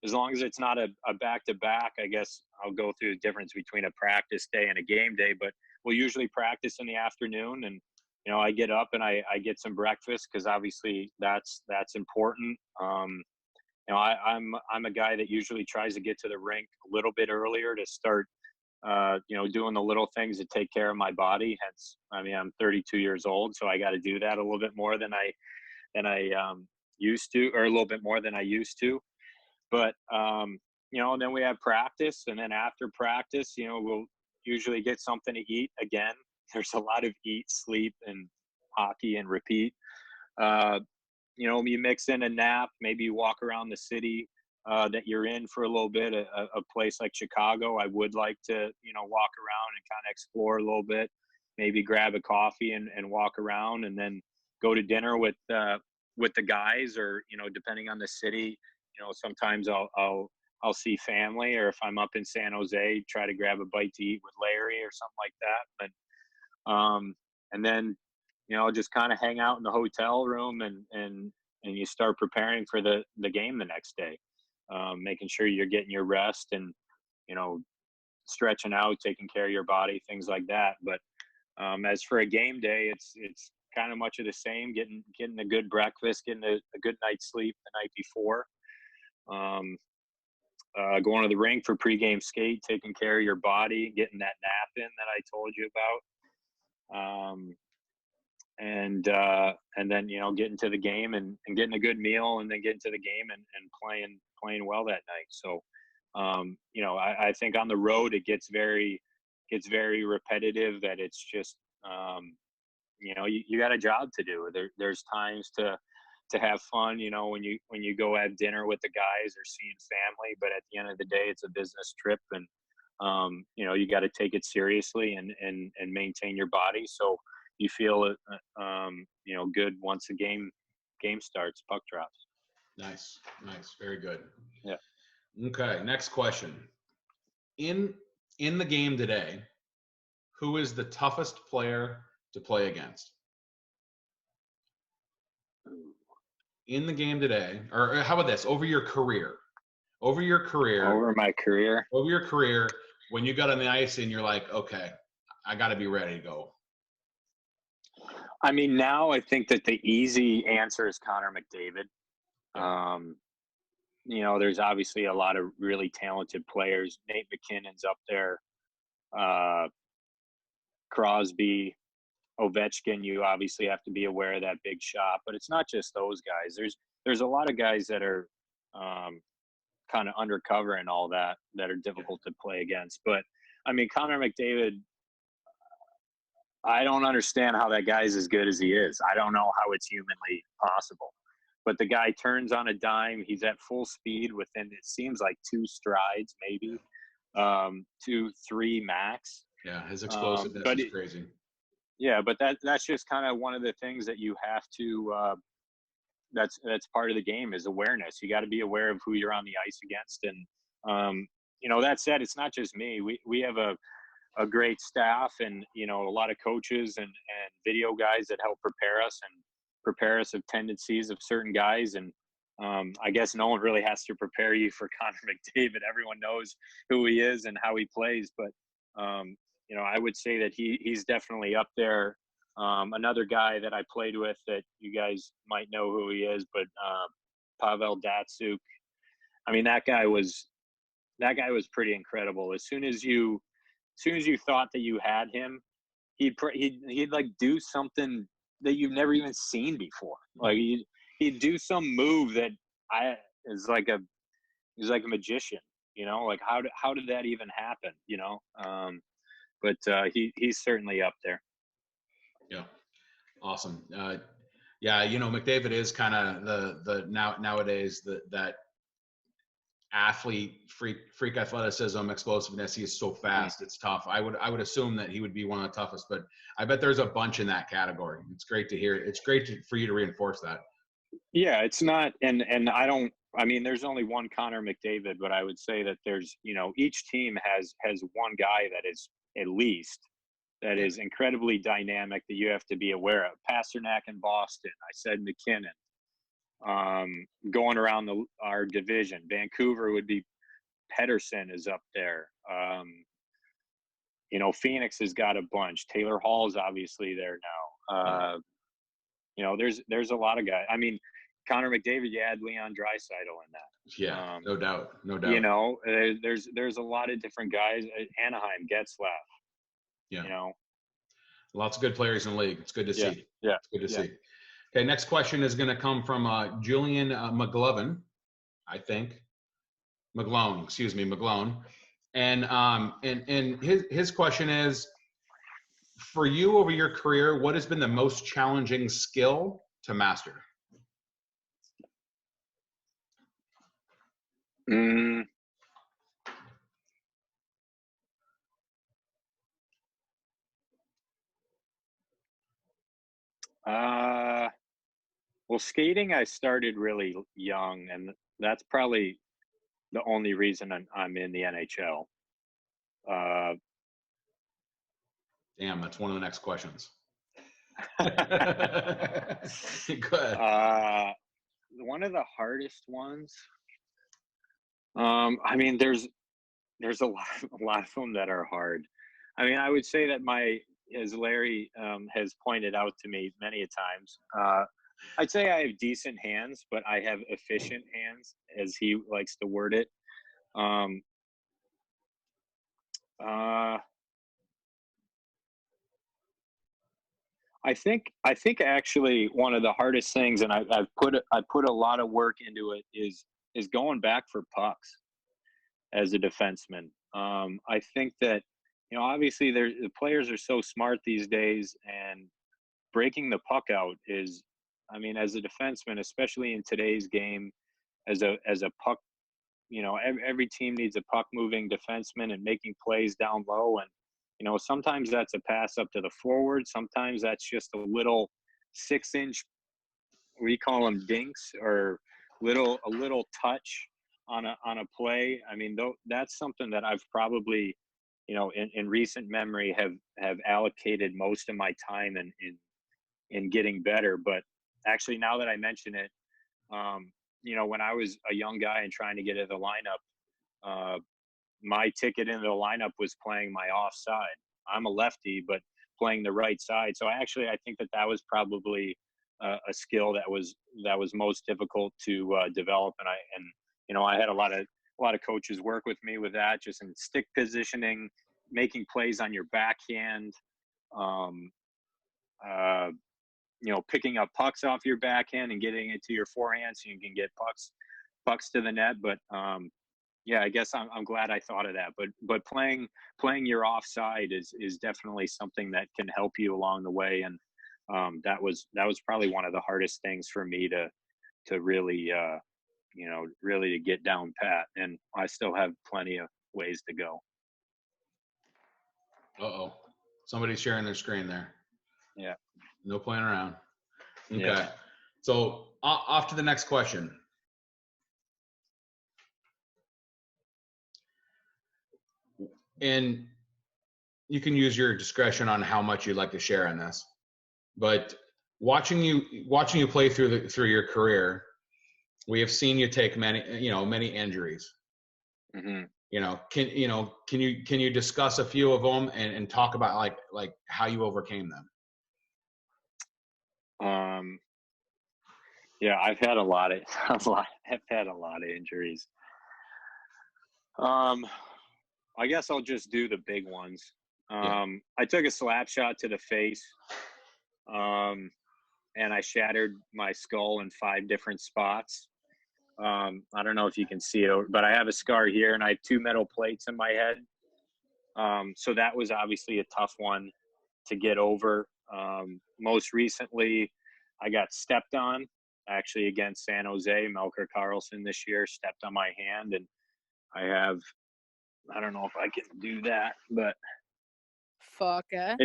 as long as it's not a back-to-back, I guess I'll go through the difference between a practice day and a game day, but we'll usually practice in the afternoon. And, you know, I get up and I get some breakfast because obviously that's important. You know, I'm a guy that usually tries to get to the rink a little bit earlier to start, you know, doing the little things to take care of my body. Hence, I mean, I'm 32 years old, so I got to do that a little bit more than I used to, or a little bit more than I used to. But, you know, and then we have practice. And then after practice, you know, we'll usually get something to eat again. There's a lot of eat, sleep, and hockey and repeat. You know, you mix in a nap, maybe you walk around the city that you're in for a little bit. A place like Chicago, I would like to, you know, walk around and kind of explore a little bit, maybe grab a coffee and walk around, and then go to dinner with the guys, or, you know, depending on the city. You know, sometimes I'll see family, or if I'm up in San Jose, try to grab a bite to eat with Larry or something like that. But and then, you know, just kind of hang out in the hotel room and you start preparing for the game the next day, making sure you're getting your rest and, you know, stretching out, taking care of your body, things like that. But as for a game day, it's kind of much of the same, getting a good breakfast, getting a good night's sleep the night before. Going to the rink for pregame skate, taking care of your body, getting that nap in that I told you about, and then, you know, getting to the game and getting a good meal, and then getting to the game and playing well that night. So, you know, I think on the road it gets very repetitive. That it's just, you know, you got a job to do. There's times to have fun, you know, when you go have dinner with the guys or seeing family, but at the end of the day, it's a business trip, and you know, you got to take it seriously and maintain your body so you feel you know, good once the game starts, puck drops. Nice, very good. Yeah. Okay, next question. In the game today, who is the toughest player to play against? In the game today, or how about this? Over your career, when you got on the ice and you're like, okay, I got to be ready to go. I mean, now I think that the easy answer is Connor McDavid. You know, there's obviously a lot of really talented players. Nate McKinnon's up there. Crosby, Ovechkin, you obviously have to be aware of that big shot, but it's not just those guys. There's a lot of guys that are kind of undercover and all that are difficult to play against. But I mean, Connor McDavid, I don't understand how that guy's as good as he is. I don't know how it's humanly possible. But the guy turns on a dime. He's at full speed within, it seems like 2 strides, maybe 2, 3 max. Yeah, his explosiveness is crazy. Yeah, but that's just kind of one of the things that you have to. That's part of the game is awareness. You got to be aware of who you're on the ice against. And that said, it's not just me. We have a great staff and a lot of coaches and video guys that help prepare us of tendencies of certain guys. And I guess no one really has to prepare you for Connor McDavid. Everyone knows who he is and how he plays. But I would say that he's definitely up there. Another guy that I played with that you guys might know who he is, but Pavel Datsyuk. I mean, that guy was pretty incredible. As soon as you thought that you had him, he'd like do something that you've never even seen before. Like he'd do some move that is like a magician. Like how did that even happen? But he's certainly up there. Yeah. Awesome. McDavid is kind of the nowadays that athlete freak athleticism, explosiveness. He is so fast. It's tough. I would assume that he would be one of the toughest, but I bet there's a bunch in that category. It's great to hear. It's great for you to reinforce that. Yeah, it's not, and I mean, there's only one Connor McDavid, but I would say that there's, each team has one guy that is at least that is incredibly dynamic that you have to be aware of. Pasternak in Boston. I said McKinnon. Going around our division, Vancouver would be Pedersen is up there. Phoenix has got a bunch. Taylor Hall's obviously there now. There's a lot of guys. I mean, Connor McDavid, you add Leon Draisaitl in that. Yeah, no doubt. There's a lot of different guys. Anaheim, Getzlaff. Yeah. Lots of good players in the league. It's good to see. Yeah. It's good to see. Okay, next question is going to come from Julian McGlovin, I think. McGlone. And his question is, for you over your career, what has been the most challenging skill to master? Well, skating, I started really young, and that's probably the only reason I'm in the NHL. Damn, that's one of the next questions. Go ahead. One of the hardest ones. I mean, there's a lot of them that are hard. I mean, I would say that as Larry has pointed out to me many a times, I'd say I have decent hands, but I have efficient hands, as he likes to word it. I think actually one of the hardest things, and I put a lot of work into it, is going back for pucks as a defenseman. I think that obviously the players are so smart these days, and breaking the puck out is, I mean, as a defenseman, especially in today's game, as a puck, every team needs a puck moving defenseman and making plays down low. And, sometimes that's a pass up to the forward. Sometimes that's just a little 6-inch, we call them dinks, or a little touch on a play. I mean, that's something that I've probably, in recent memory have allocated most of my time in getting better. But actually, now that I mention it, when I was a young guy and trying to get into the lineup, my ticket into the lineup was playing my offside. I'm a lefty, but playing the right side. So I think that was probably a skill that was most difficult to develop. And I had a lot of coaches work with me with that, just in stick positioning, making plays on your backhand. picking up pucks off your backhand and getting it to your forehand so you can get pucks to the net. But yeah, I guess I'm glad I thought of that. But playing your offside is definitely something that can help you along the way. And that was probably one of the hardest things for me to really really to get down pat. And I still have plenty of ways to go. Uh-oh. Somebody's sharing their screen there. Yeah. No playing around. Okay. Yeah. So off to the next question. And you can use your discretion on how much you'd like to share on this. But watching you play through your career, we have seen you take many injuries. Mm-hmm. Can you discuss a few of them and talk about like how you overcame them? Yeah, I've had I've had a lot of injuries. I guess I'll just do the big ones. I took a slap shot to the face, and I shattered my skull in 5 different spots. I don't know if you can see it, but I have a scar here, and I have 2 metal plates in my head. So that was obviously a tough one to get over. Most recently, I got stepped on, actually against San Jose. Melker Carlson this year stepped on my hand, and I don't know if I can do that, but Fucker.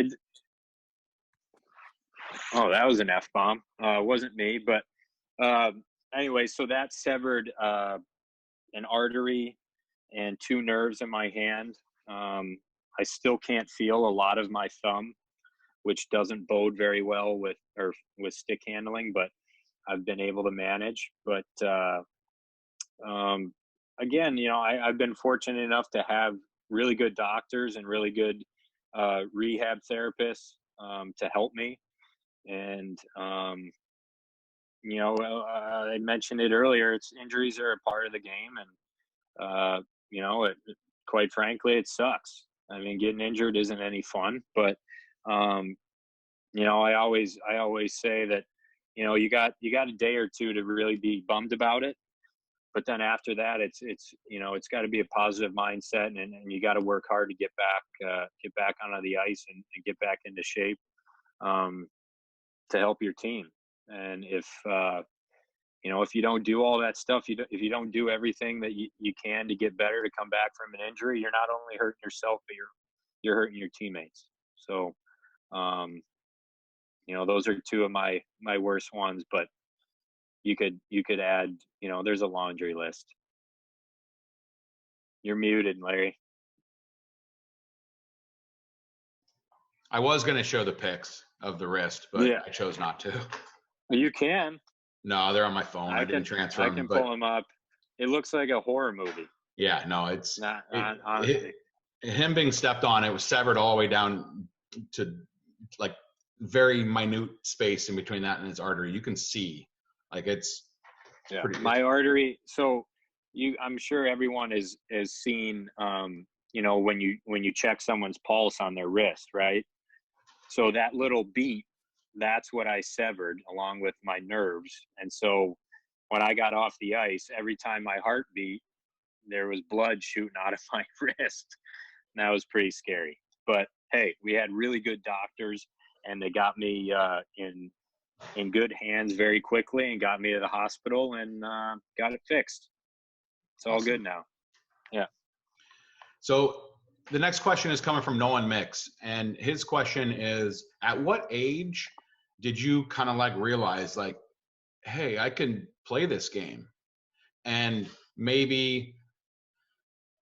Oh, that was an F-bomb. It wasn't me, but anyway, so that severed an artery and 2 nerves in my hand. I still can't feel a lot of my thumb, which doesn't bode very well with stick handling, but I've been able to manage. But again, I've been fortunate enough to have really good doctors and really good rehab therapists to help me. And I mentioned it earlier. Injuries are a part of the game, and quite frankly, it sucks. I mean, getting injured isn't any fun, but I always say that you got a day or two to really be bummed about it, but then after that, it's got to be a positive mindset, and you got to work hard to get back onto the ice and get back into shape to help your team. And if you don't do all that stuff, if you don't do everything that you can to get better, to come back from an injury, you're not only hurting yourself, but you're hurting your teammates. So, those are 2 of my worst ones, but you could add, there's a laundry list. You're muted, Larry. I was going to show the pics of the wrist, but I chose not to. You can. No, they're on my phone. I didn't transfer them. I can pull them up. It looks like a horror movie. Yeah, no, it's not him being stepped on. It was severed all the way down to like very minute space in between that and his artery. You can see, like, it's pretty. My artery. So I'm sure everyone has seen, when you check someone's pulse on their wrist, right? So that little beat, that's what I severed along with my nerves. And so when I got off the ice, every time my heart beat, there was blood shooting out of my wrist. And that was pretty scary. But hey, we had really good doctors, and they got me in good hands very quickly and got me to the hospital and got it fixed. It's all good now. Yeah. So the next question is coming from Nolan Mix, and his question is, at what age did you kind of like realize, like, hey, I can play this game, and maybe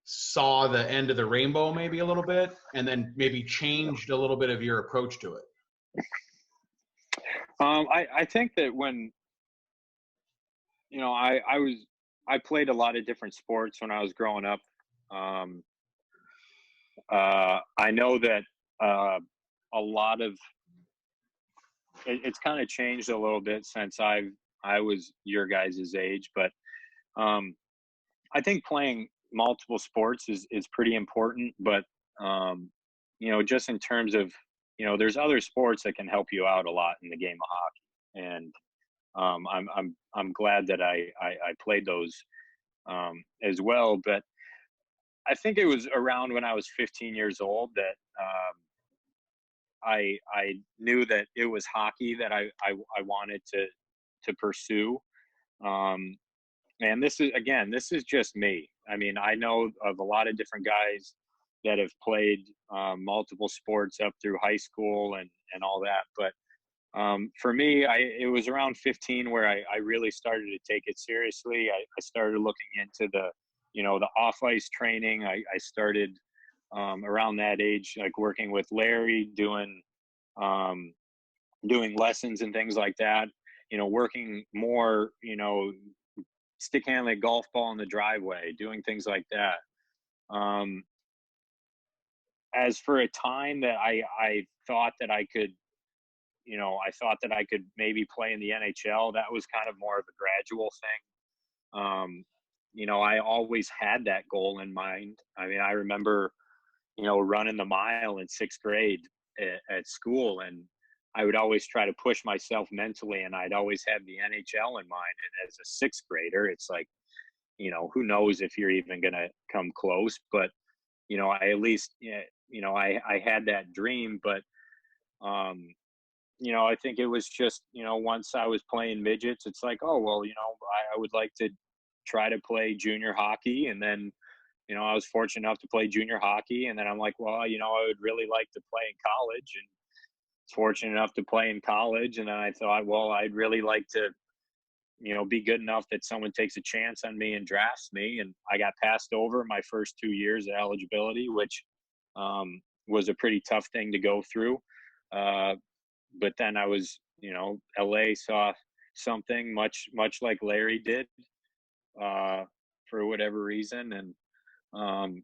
saw the end of the rainbow maybe a little bit, and then maybe changed a little bit of your approach to it? I think that when, I played a lot of different sports when I was growing up. I know that a lot of it's kind of changed a little bit since I was your guys' age, but I think playing multiple sports is pretty important. But just in terms of there's other sports that can help you out a lot in the game of hockey. And I'm glad that I played those as well. But I think it was around when I was 15 years old that I knew that it was hockey that I wanted to pursue. And this is just me. I mean, I know of a lot of different guys that have played multiple sports up through high school and all that. But for me, it was around 15 where I really started to take it seriously. I started looking into the off ice training. I started around that age, like working with Larry, doing lessons and things like that. Working more, stick handling golf ball in the driveway, doing things like that. As for a time that I thought that I could, maybe play in the NHL, that was kind of more of a gradual thing. I always had that goal in mind. I mean, I remember, running the mile in 6th grade at school, and I would always try to push myself mentally, and I'd always have the NHL in mind. And as a 6th grader, it's like, who knows if you're even going to come close, but, I at least, I had that dream. But, I think it was just, once I was playing midgets, it's like, oh, well, I would like to try to play junior hockey. And then, I was fortunate enough to play junior hockey. And then I'm like, well, I would really like to play in college, and fortunate enough to play in college. And then I thought, well, I'd really like to, be good enough that someone takes a chance on me and drafts me. And I got passed over my first 2 years of eligibility, which was a pretty tough thing to go through. But then I was, LA saw something much like Larry did for whatever reason. And, I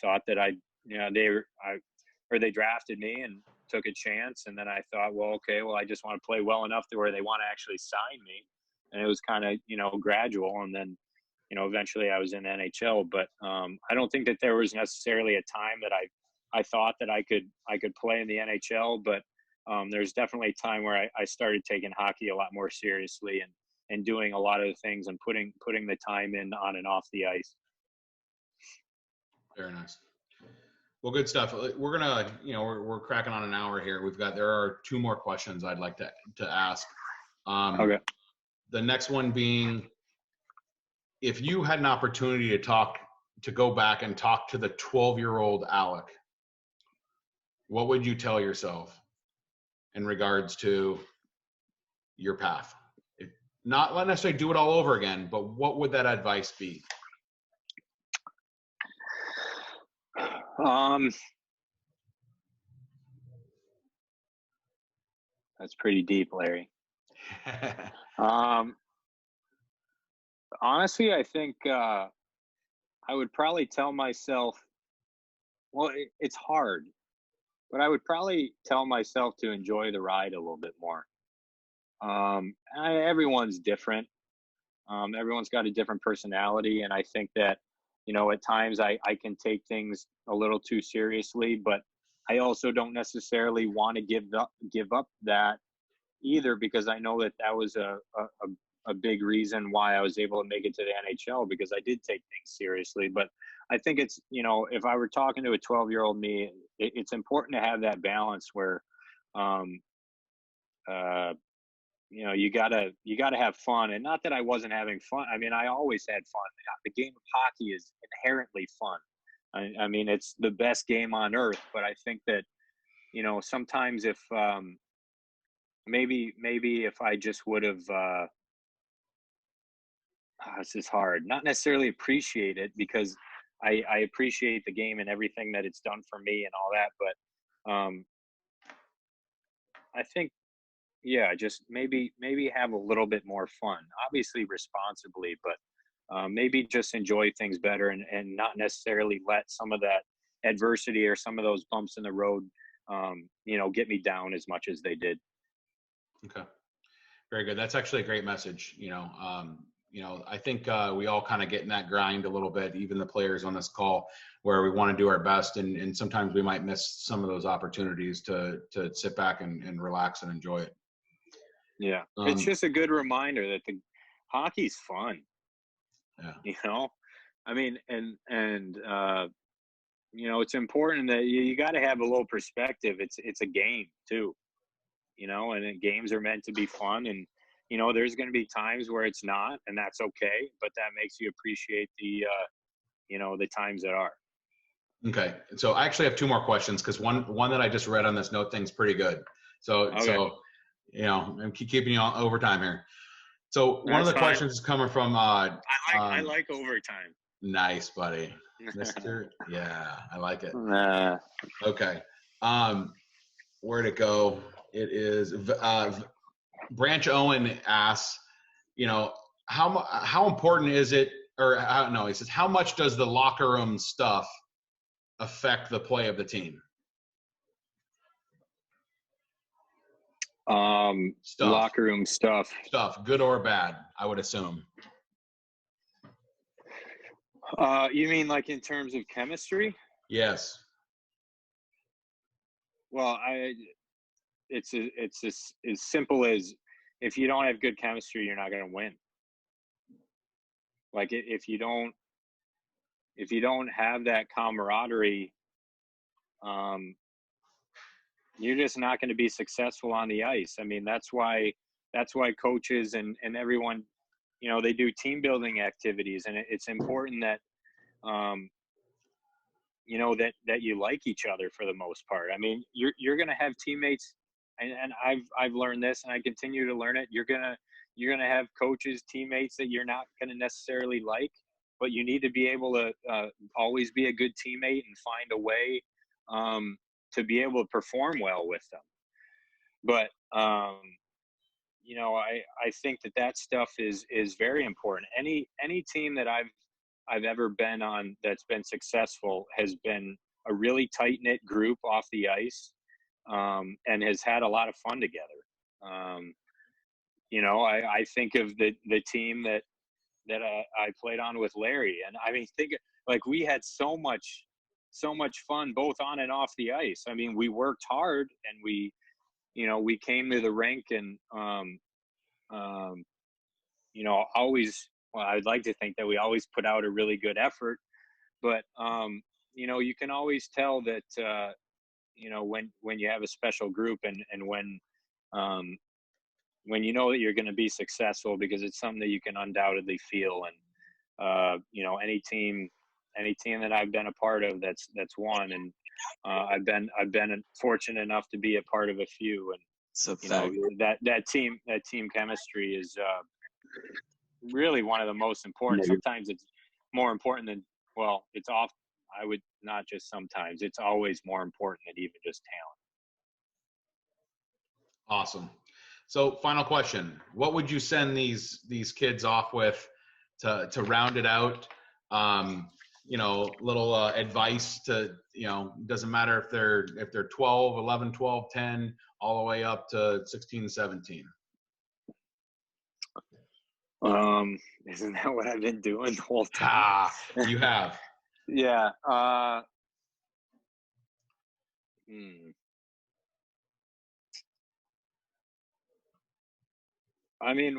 thought that they drafted me and took a chance. And then I thought, well, okay, well, I just want to play well enough to where they want to actually sign me. And it was kind of, gradual. And then, eventually I was in NHL. But I don't think that there was necessarily a time that I thought that I could play in the NHL. But there's definitely a time where I started taking hockey a lot more seriously and doing a lot of the things and putting the time in on and off the ice. Very nice. Well, good stuff. We're gonna, we're cracking on an hour here. There are 2 more questions I'd like to ask. Okay. The next one being, if you had an opportunity to go back and talk to the 12-year-old Alec, what would you tell yourself in regards to your path? Not necessarily do it all over again, but what would that advice be? That's pretty deep, Larry. Honestly, I think I would probably tell myself, well, it's hard, but I would probably tell myself to enjoy the ride a little bit more. Everyone's different. Everyone's got a different personality. And I think that, at times I can take things a little too seriously, but I also don't necessarily want to give up that either, because I know that was a big reason why I was able to make it to the NHL, because I did take things seriously. But I think it's, if I were talking to a 12-year-old me, it's important to have that balance where, you gotta have fun. And not that I wasn't having fun. I mean, I always had fun. The game of hockey is inherently fun. I mean, it's the best game on earth. But I think that, sometimes if maybe if I just would have, this is hard, not necessarily appreciate it, because I appreciate the game and everything that it's done for me and all that. But I think, yeah, just maybe have a little bit more fun, obviously responsibly, but maybe just enjoy things better and not necessarily let some of that adversity or some of those bumps in the road, get me down as much as they did. Okay. Very good. That's actually a great message. I think we all kind of get in that grind a little bit, even the players on this call, where we want to do our best, and sometimes we might miss some of those opportunities to sit back and relax and enjoy it. Yeah, it's just a good reminder that the hockey's fun. Yeah. I mean, and it's important that you got to have a little perspective. It's a game too, and games are meant to be fun, and there's going to be times where it's not, and that's okay, but that makes you appreciate the times that are. Okay, so I actually have two more questions, because one that I just read on this note thing's pretty good. So I'm keeping you on overtime here. So one of the questions is coming from I like overtime. Nice, buddy. Mr. Yeah, I like it. Okay. Where'd it go? It is Branch Owen asks, how important is it, or he says, how much does the locker room stuff affect the play of the team? Locker room stuff, good or bad, I would assume. You mean like in terms of chemistry? Yes. Well, it's as simple as, if you don't have good chemistry, you're not going to win. Like if you don't have that camaraderie, you're just not going to be successful on the ice. I mean, that's why coaches and everyone, they do team building activities, and it's important that that you like each other for the most part. I mean, you're going to have teammates, and I've learned this, and I continue to learn it. You're going to have coaches, teammates that you're not going to necessarily like, but you need to be able to always be a good teammate and find a way to be able to perform well with them. But I think that stuff is very important. Any team that I've ever been on that's been successful has been a really tight-knit group off the ice, and has had a lot of fun together. I think of the team that I played on with Larry, and I mean, we had so much fun both on and off the ice. I mean, we worked hard, and we came to the rink, and always. Well, I'd like to think that we always put out a really good effort, but you can always tell that when you have a special group, and when that you're going to be successful, because it's something that you can undoubtedly feel. And any team that I've been a part of that's won, and I've been fortunate enough to be a part of a few, and that team chemistry is really one of the most important. Sometimes it's more important than, it's off. I would not just sometimes, it's always more important than even just talent. Awesome. So final question, what would you send these kids off with to round it out? Little advice to, doesn't matter if they're 12, 11, 12, 10, all the way up to 16, 17. Isn't that what I've been doing the whole time? You have. Yeah. I mean,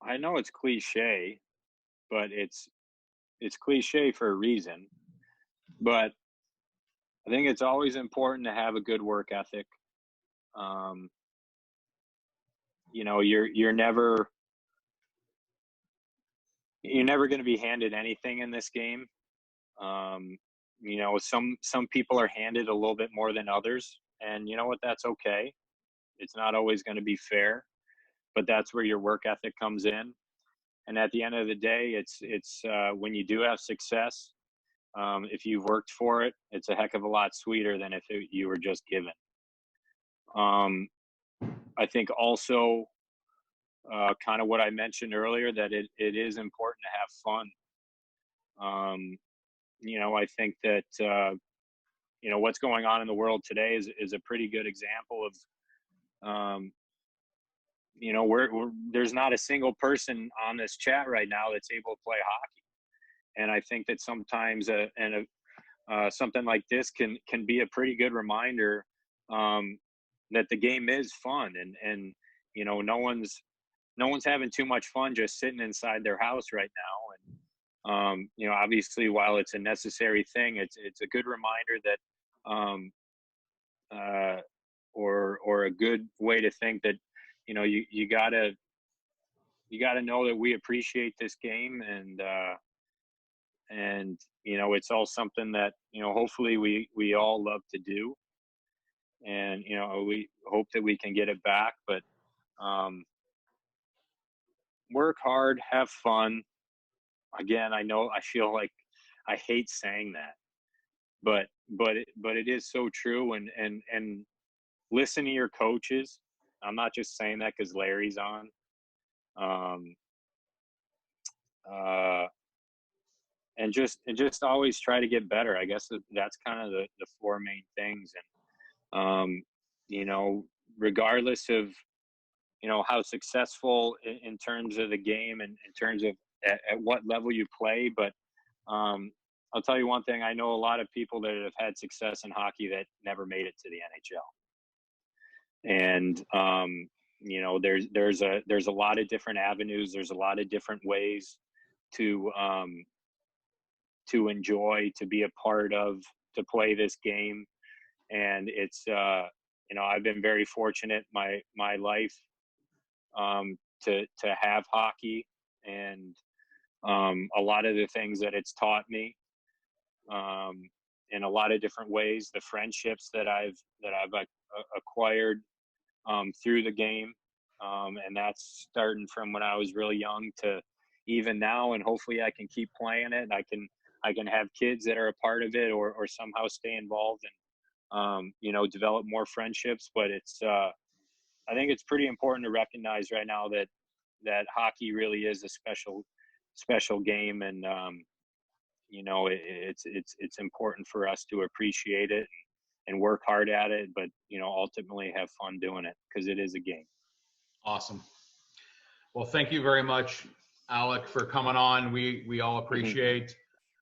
I know it's cliche, but it's cliche for a reason. But I think it's always important to have a good work ethic. You're never going to be handed anything in this game. Some people are handed a little bit more than others, and you know what? That's okay. It's not always going to be fair, but that's where your work ethic comes in. And at the end of the day, it's when you do have success, if you've worked for it, it's a heck of a lot sweeter than if you were just given. I think also, kind of what I mentioned earlier, that it is important to have fun. I think that what's going on in the world today is a pretty good example of there's not a single person on this chat right now that's able to play hockey. And I think that sometimes something like this can be a pretty good reminder that the game is fun, and no one's having too much fun just sitting inside their house right now. And obviously, while it's a necessary thing, it's a good reminder that or a good way to think that you gotta know that we appreciate this game, and it's all something that hopefully we all love to do, and we hope that we can get it back. But work hard, have fun. Again, I feel like I hate saying that, but it is so true. And listen to your coaches. I'm not just saying that because Larry's on. And just always try to get better. I guess that's kind of the four main things. And regardless of how successful in terms of the game and in terms of at what level you play, but I'll tell you one thing. I know a lot of people that have had success in hockey that never made it to the NHL. And there's a lot of different avenues. There's a lot of different ways to enjoy, to be a part of, to play this game. And it's I've been very fortunate my life to have hockey, and a lot of the things that it's taught me in a lot of different ways, the friendships that I've acquired through the game, and that's starting from when I was really young to even now, and hopefully I can keep playing it, and I can have kids that are a part of it, or somehow stay involved and develop more friendships. But it's I think it's pretty important to recognize right now that hockey really is a special game, and it's important for us to appreciate it and work hard at it, but ultimately have fun doing it, because it is a game. Awesome. Well, thank you very much, Alec, for coming on. We all appreciate.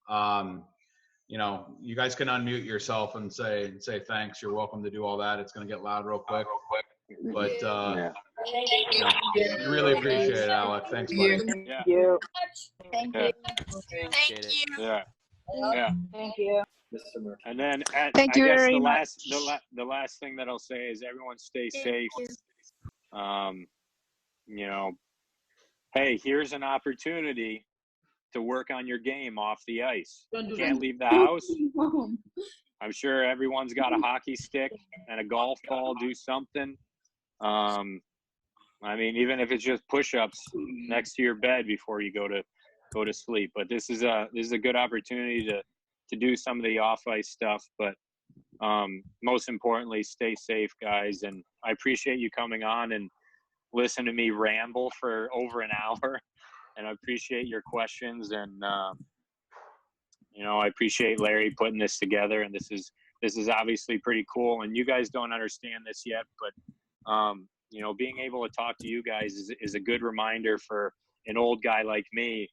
You guys can unmute yourself and say thanks. You're welcome to do all that. It's going to get loud real quick. But we really appreciate it, Alec. Thanks, buddy. Thank you. Thank Yeah. you. Thank you. Yeah. Thank you. And then Thank you very much. the last thing that I'll say is everyone stay safe. Hey, here's an opportunity to work on your game off the ice. You can't leave the house. I'm sure everyone's got a hockey stick and a golf ball. Do something. Even if it's just push-ups next to your bed before you go to sleep. But this is a good opportunity to do some of the off-ice stuff. But most importantly, stay safe, guys. And I appreciate you coming on and listen to me ramble for over an hour. And I appreciate your questions. And I appreciate Larry putting this together. And this is obviously pretty cool. And you guys don't understand this yet, but being able to talk to you guys is a good reminder for an old guy like me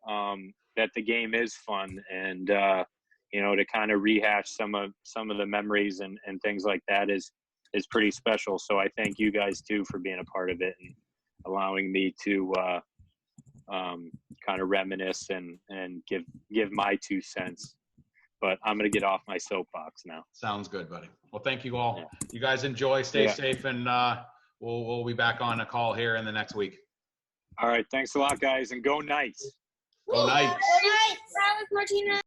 that the game is fun, and to kind of rehash some of the memories and things like that is pretty special. So I thank you guys too for being a part of it and allowing me to kind of reminisce and give my 2 cents. But I'm going to get off my soapbox now. Sounds good, buddy. Well, thank you all. Yeah. You guys enjoy, stay safe, and we'll be back on a call here in the next week. All right. Thanks a lot, guys, and go Knights. Go Knights. Good night, Alec Martinez.